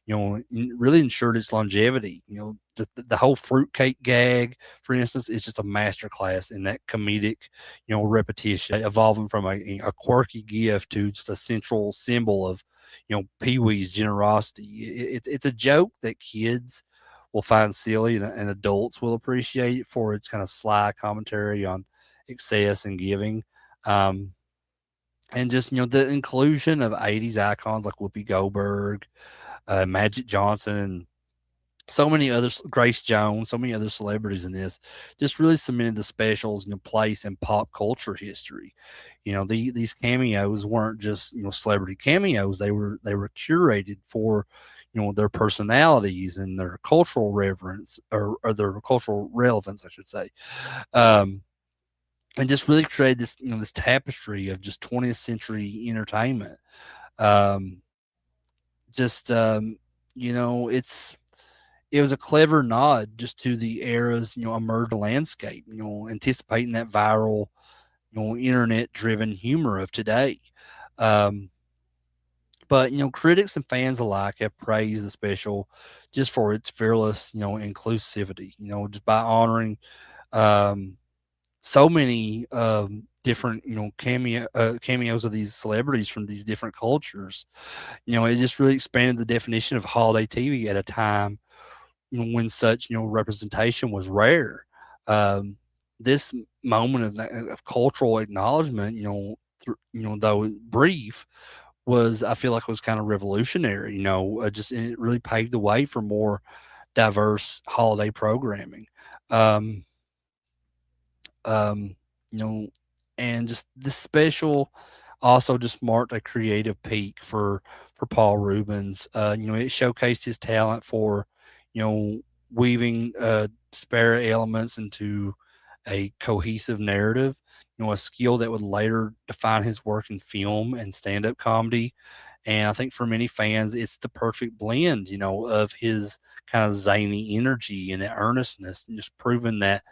Really ensured its longevity. The whole fruitcake gag, for instance, is just a masterclass in that comedic, repetition, evolving from a quirky gift to just a central symbol of, Pee Wee's generosity. It's a joke that kids will find silly and adults will appreciate for its kind of sly commentary on excess and giving. Um, and just the inclusion of '80s icons like Whoopi Goldberg, Magic Johnson, and so many others, Grace Jones, so many other celebrities in this, just really cemented the specials place in pop culture history. These cameos weren't just celebrity cameos; they were curated for their personalities and their cultural reverence or their cultural relevance, I should say. Um, and just really created this this tapestry of just 20th century entertainment. Um, just it was a clever nod just to the era's emerging landscape, anticipating that viral internet driven humor of today. Um, but critics and fans alike have praised the special just for its fearless inclusivity, just by honoring um, so many different cameos of these celebrities from these different cultures. It just really expanded the definition of holiday TV at a time when such representation was rare. Um, this moment of cultural acknowledgement, though brief, was I feel like was kind of revolutionary. Just it really paved the way for more diverse holiday programming. Um, um, you know, and just this special, also just marked a creative peak for Paul Rubens. It showcased his talent for, weaving disparate elements into a cohesive narrative. A skill that would later define his work in film and stand-up comedy. And I think for many fans, it's the perfect blend, of his kind of zany energy and the earnestness, and just proving that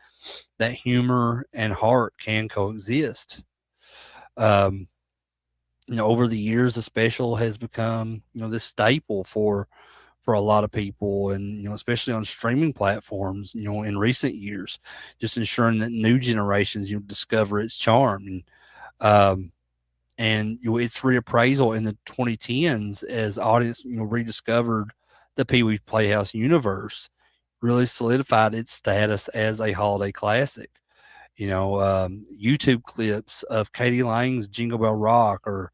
humor and heart can coexist. Um, Over the years, the special has become, this staple for a lot of people, and especially on streaming platforms, in recent years, just ensuring that new generations, discover its charm. Um, its reappraisal in the 2010s as audience, rediscovered the Pee Wee Playhouse universe, really solidified its status as a holiday classic. YouTube clips of Katie Lang's Jingle Bell Rock, or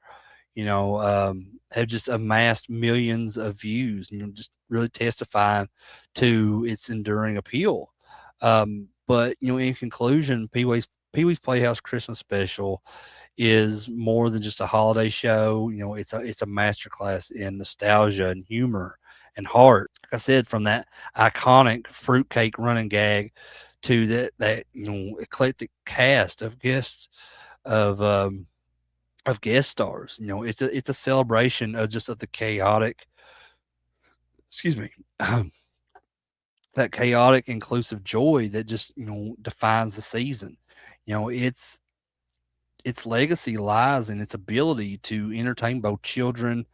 have just amassed millions of views, just really testifying to its enduring appeal. But in conclusion, Pee Wee's Playhouse Christmas Special is more than just a holiday show. It's a masterclass in nostalgia and humor and heart. Like I said, from that iconic fruitcake running gag to that eclectic cast of guests of guest stars. It's a celebration of just of the chaotic, excuse me, that chaotic inclusive joy that just defines the season. Its legacy lies in its ability to entertain both children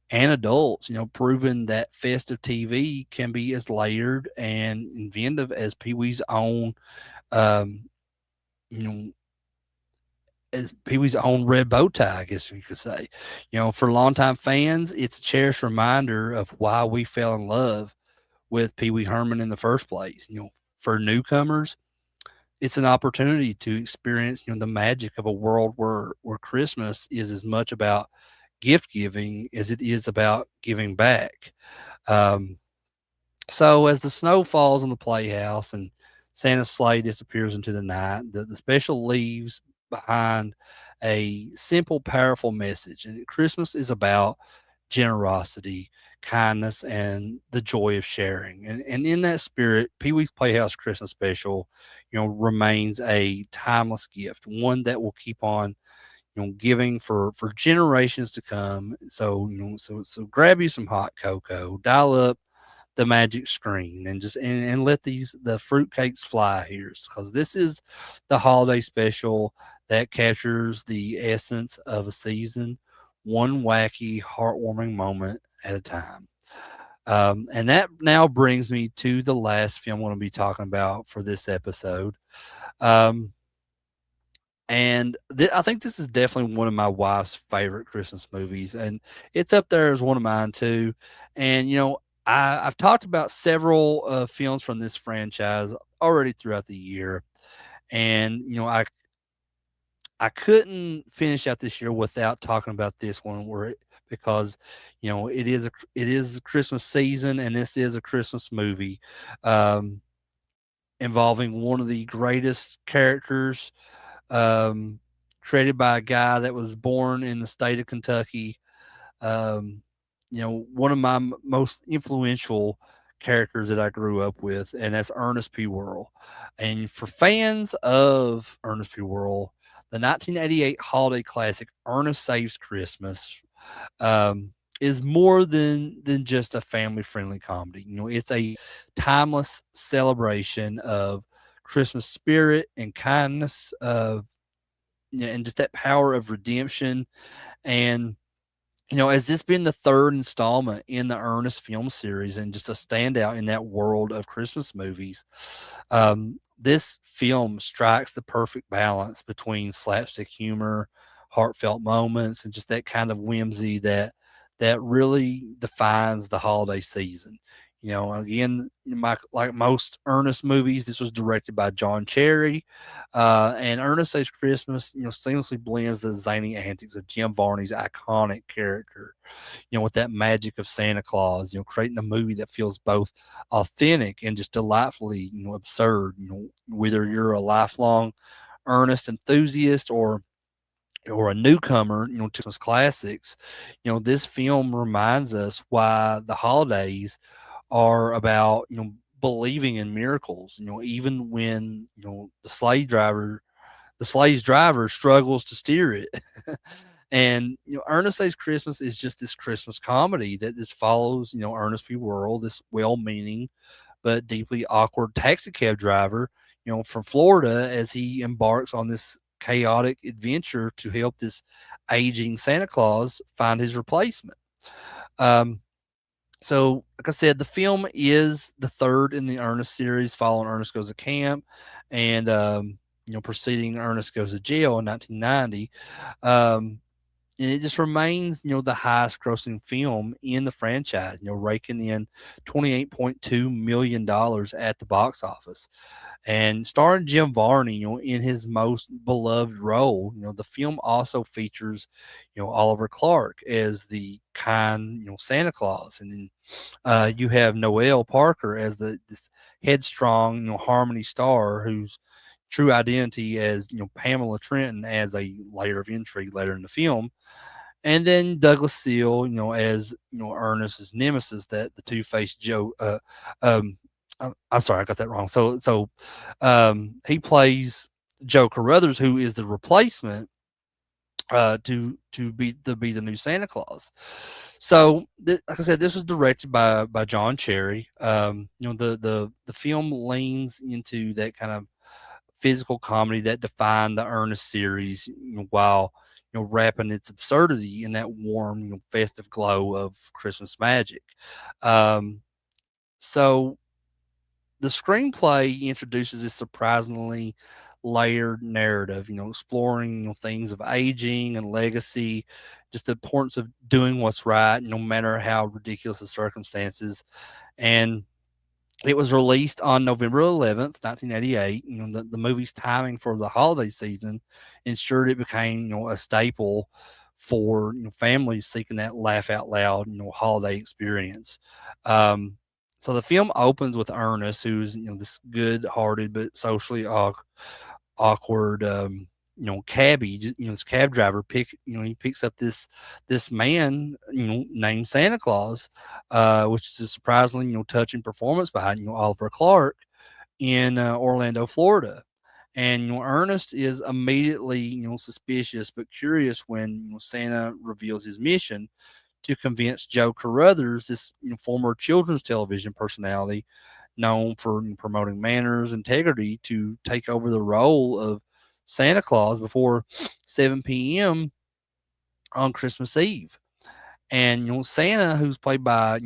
and adults, proving that festive TV can be as layered and inventive as Pee-wee's own, um, you know, as Pee-wee's own red bow tie, I guess you could say. For longtime fans, it's a cherished reminder of why we fell in love with Pee Wee Herman in the first place. For newcomers, it's an opportunity to experience, the magic of a world where Christmas is as much about gift giving as it is about giving back. Um, so as the snow falls on the playhouse and Santa's sleigh disappears into the night, the special leaves behind a simple, powerful message. And Christmas is about generosity, kindness, and the joy of sharing. And in that spirit, Pee Wee's Playhouse Christmas Special, remains a timeless gift, one that will keep on, giving for generations to come. So grab you some hot cocoa, dial up the magic screen, and just and let the fruitcakes fly here, because this is the holiday special that captures the essence of a season, one wacky, heartwarming moment at a time. And that now brings me to the last film I'm going to be talking about for this episode. Um, I think this is definitely one of my wife's favorite Christmas movies, and it's up there as one of mine too. And I've talked about several films from this franchise already throughout the year, and I couldn't finish out this year without talking about this one, because it is a Christmas season, and this is a Christmas movie, um, involving one of the greatest characters, um, created by a guy that was born in the state of Kentucky. Um, one of my most influential characters that I grew up with, and that's Ernest P. Worrell. And for fans of Ernest P. Worrell, the 1988 holiday classic Ernest Saves Christmas, um, is more than just a family friendly comedy. It's a timeless celebration of Christmas spirit and kindness, and just that power of redemption. And has this been the third installment in the Ernest film series, and just a standout in that world of Christmas movies? This film strikes the perfect balance between slapstick humor, heartfelt moments, and just that kind of whimsy that really defines the holiday season. Again, like most Ernest movies, this was directed by John Cherry, and Ernest Saves Christmas, seamlessly blends the zany antics of Jim Varney's iconic character, with that magic of Santa Claus, creating a movie that feels both authentic and just delightfully, absurd. Whether you're a lifelong Ernest enthusiast, or or a newcomer, to Christmas classics, this film reminds us why the holidays are about, believing in miracles, even when, the sleigh's driver struggles to steer it. And Ernest Saves Christmas is just this Christmas comedy that this follows, Ernest P. Worrell, this well-meaning but deeply awkward taxi cab driver, from Florida as he embarks on this chaotic adventure to help this aging Santa Claus find his replacement. Um, so, like I said, the film is the third in the Ernest series, following Ernest Goes to Camp, and preceding Ernest Goes to Jail in 1990. Um, and it just remains, the highest grossing film in the franchise, raking in $28.2 million at the box office. And starring Jim Varney, in his most beloved role, the film also features, Oliver Clark as the kind, Santa Claus. And then you have Noel Parker as this headstrong, Harmony star whose true identity as, Pamela Trenton as a layer of intrigue later in the film. And then Douglas Seal, as Ernest's nemesis, that the two-faced Joe. I'm sorry, I got that wrong. So he plays Joe Carruthers, who is the replacement to be the new Santa Claus. So, like I said, this was directed by John Cherry. The film leans into that kind of physical comedy that defined the Ernest series, while wrapping its absurdity in that warm, festive glow of Christmas magic. Um, so the screenplay introduces this surprisingly layered narrative, exploring things of aging and legacy, just the importance of doing what's right, no matter how ridiculous the circumstances. And it was released on November 11th, 1988. The movie's timing for the holiday season ensured it became, a staple for families seeking that laugh out loud, holiday experience. Um, so the film opens with Ernest, who's this good-hearted but socially awkward, cabbie, this cab driver he picks up this man, named Santa Claus, which is a surprisingly, touching performance by, Oliver Clark in Orlando, Florida. And Ernest is immediately, suspicious but curious when Santa reveals his mission to convince Joe Carruthers, this former children's television personality known for promoting manners, integrity, to take over the role of Santa Claus before 7 p.m. on Christmas Eve. And Santa, who's played by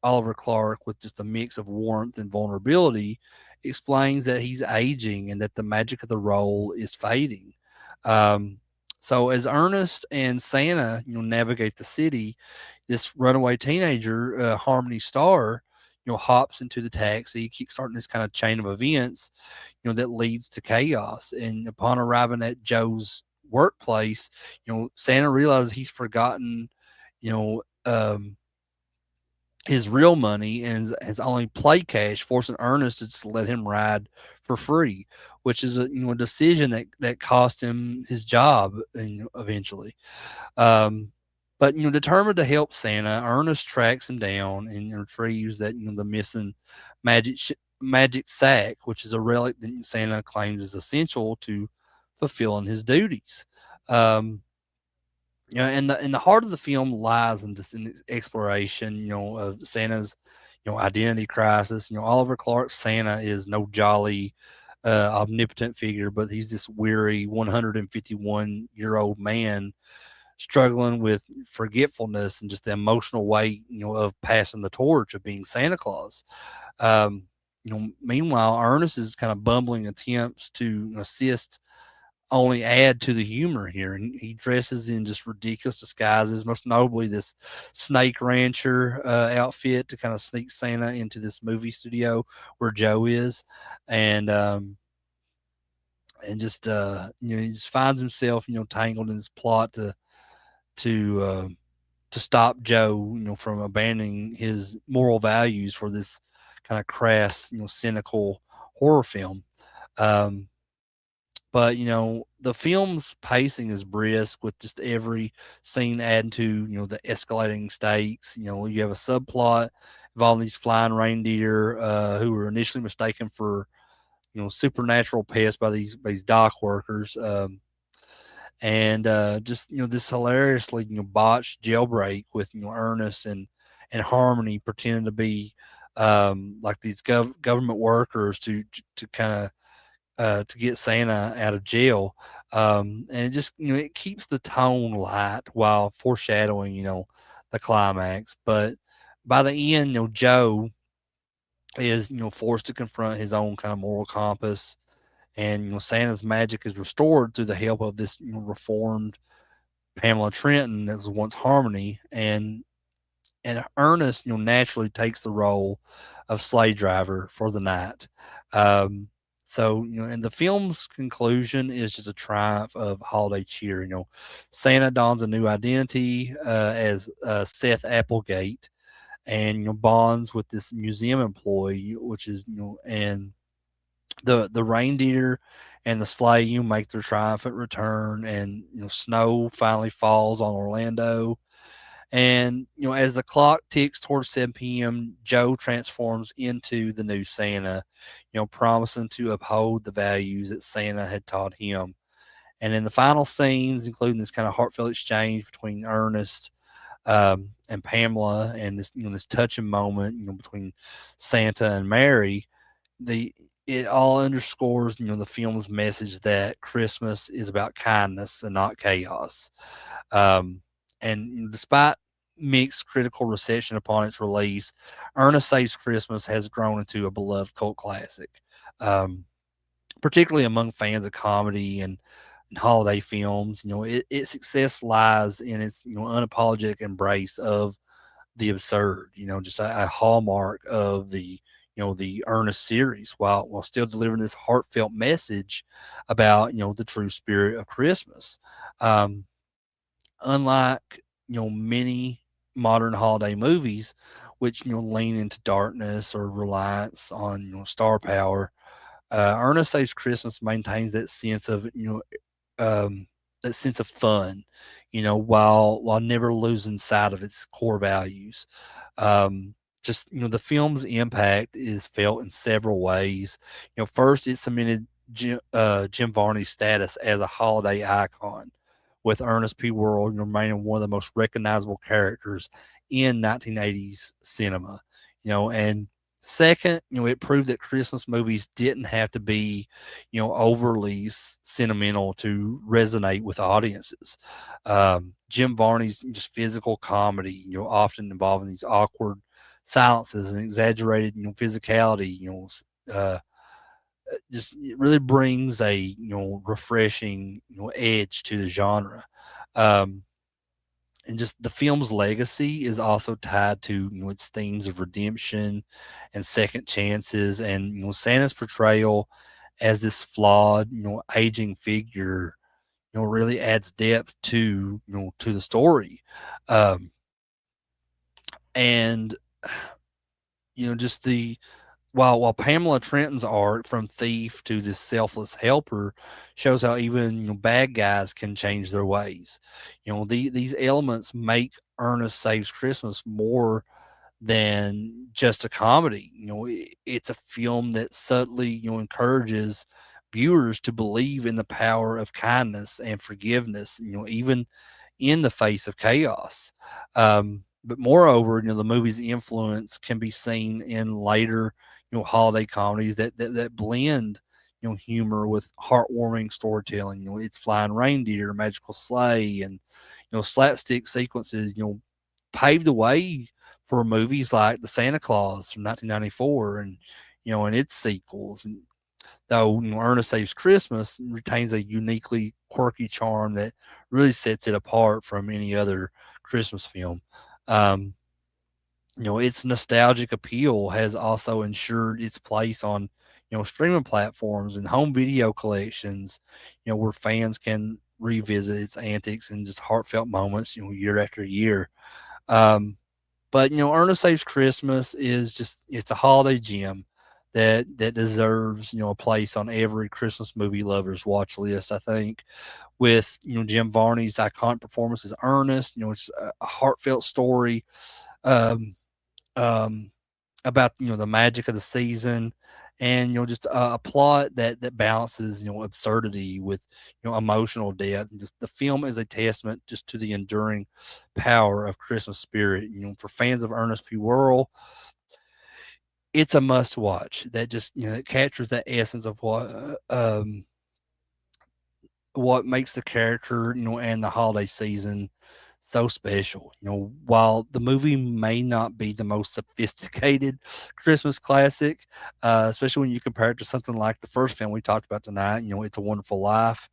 Oliver Clark with just a mix of warmth and vulnerability, explains that he's aging and that the magic of the role is fading. Um, so as Ernest and Santa, navigate the city, this runaway teenager, Harmony Star, hops into the taxi, kickstarting this kind of chain of events, that leads to chaos. And upon arriving at Joe's workplace, Santa realizes he's forgotten, you know, um, his real money and has only play cash, forcing Ernest to just let him ride for free, which is a decision that cost him his job, eventually. Um, but determined to help Santa, Ernest tracks him down and retrieves that the missing magic sack, which is a relic that Santa claims is essential to fulfilling his duties. Um, and the heart of the film lies in just in its exploration, of Santa's, identity crisis. Oliver Clark's Santa is no jolly, omnipotent figure, but he's this weary 151-year-old man struggling with forgetfulness and just the emotional weight, of passing the torch of being Santa Claus. Um, Meanwhile, Ernest is kind of bumbling attempts to assist only add to the humor here. And he dresses in just ridiculous disguises, most notably this snake rancher outfit to kind of sneak Santa into this movie studio where Joe is, and just he just finds himself tangled in this plot to uh, to stop Joe from abandoning his moral values for this kind of crass cynical horror film. Um, but the film's pacing is brisk with just every scene adding to the escalating stakes. You have a subplot involving these flying reindeer who were initially mistaken for supernatural pests by these dock workers. And just this hilariously botched jailbreak with Ernest and Harmony pretending to be like these government workers to kind of to get Santa out of jail. And it just it keeps the tone light while foreshadowing the climax. But by the end, Joe is forced to confront his own kind of moral compass, and Santa's magic is restored through the help of this reformed Pamela Trenton that was once Harmony, and Ernest naturally takes the role of sleigh driver for the night. Um, so and the film's conclusion is just a triumph of holiday cheer. Santa dons a new identity as Seth Applegate, and bonds with this museum employee, which is and the reindeer and the sleigh make their triumphant return, and snow finally falls on Orlando. And as the clock ticks towards 7 p.m., Joe transforms into the new Santa, promising to uphold the values that Santa had taught him. And in the final scenes, including this kind of heartfelt exchange between Ernest and Pamela, and this touching moment between Santa and Mary, the it all underscores the film's message that Christmas is about kindness and not chaos. Um, and despite mixed critical reception upon its release, Ernest Saves Christmas has grown into a beloved cult classic, um, particularly among fans of comedy and holiday films. Its success lies in its unapologetic embrace of the absurd. Just a hallmark of the Ernest series, while still delivering this heartfelt message about the true spirit of Christmas. Um, Unlike many modern holiday movies, which lean into darkness or reliance on star power, Ernest Saves Christmas maintains um, that sense of fun, while never losing sight of its core values. Um, just the film's impact is felt in several ways. First, it cemented Jim Varney's status as a holiday icon, with Ernest P. Worrell remaining one of the most recognizable characters in 1980s cinema. And second, it proved that Christmas movies didn't have to be, overly sentimental to resonate with audiences. Jim Varney's just physical comedy, often involving these awkward silences and exaggerated, physicality, uh, just it really brings a refreshing edge to the genre. Um, and just the film's legacy is also tied to its themes of redemption and second chances, and Santa's portrayal as this flawed aging figure really adds depth to the story. um and just the while Pamela Trenton's art, from thief to this selfless helper, shows how even bad guys can change their ways. These elements make Ernest Saves Christmas more than just a comedy. It's a film that subtly encourages viewers to believe in the power of kindness and forgiveness. Even in the face of chaos. But moreover, the movie's influence can be seen in later, holiday comedies that blend, humor with heartwarming storytelling. It's Flying Reindeer, Magical Sleigh, and slapstick sequences. Paved the way for movies like The Santa Claus from 1994, and its sequels. And though Ernest Saves Christmas retains a uniquely quirky charm that really sets it apart from any other Christmas film. Um, its nostalgic appeal has also ensured its place on streaming platforms and home video collections, where fans can revisit its antics and just heartfelt moments, year after year. Um, but Ernest Saves Christmas is just it's a holiday gem that deserves, a place on every Christmas movie lover's watch list, I think, with, Jim Varney's iconic performance as Ernest. It's a heartfelt story, um, um, about, the magic of the season, and, just a plot that balances, absurdity with, emotional depth. And just the film is a testament just to the enduring power of Christmas spirit. For fans of Ernest P. Worrell, it's a must watch that just, it captures that essence of what makes the character, and the holiday season so special. While the movie may not be the most sophisticated Christmas classic, especially when you compare it to something like the first film we talked about tonight, It's a Wonderful Life.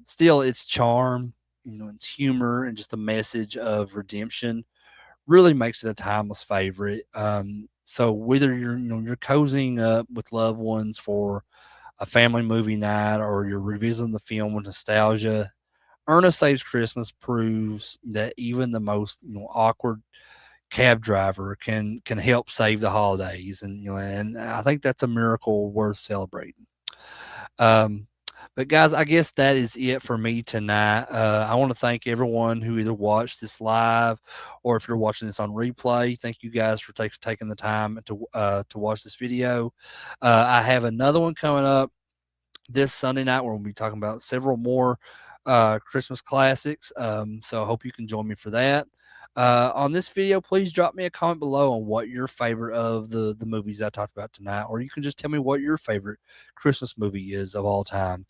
Still, its charm, its humor, and just the message of redemption really makes it a timeless favorite. So whether you're cozying up with loved ones for a family movie night, or you're revisiting the film with nostalgia, Ernest Saves Christmas proves that even the most, awkward cab driver can help save the holidays, and and I think that's a miracle worth celebrating. Um, but guys, I guess that is it for me tonight. I want to thank everyone who either watched this live, or if you're watching this on replay. Thank you guys for taking the time to watch this video. I have another one coming up this Sunday night where we'll be talking about several more Christmas classics. So I hope you can join me for that. On this video, please drop me a comment below on what your favorite of the movies I talked about tonight, or you can just tell me what your favorite Christmas movie is of all time.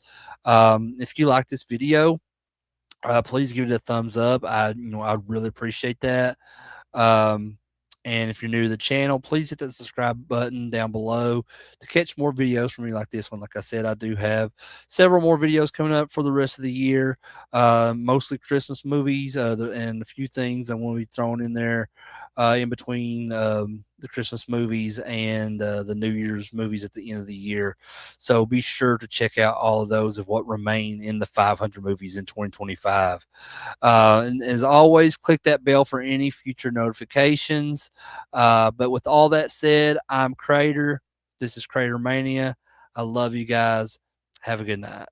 If you like this video, please give it a thumbs up. I'd really appreciate that. Um, and if you're new to the channel, please hit that subscribe button down below to catch more videos from me like this one. Like I said, I do have several more videos coming up for the rest of the year, mostly Christmas movies, and a few things I want to be thrown in there in between the Christmas movies and the New Year's movies at the end of the year. So be sure to check out all of those of what remain in the 500 movies in 2025. And as always, click that bell for any future notifications. But with all that said, I'm Crater. This is CraterMania. I love you guys. Have a good night.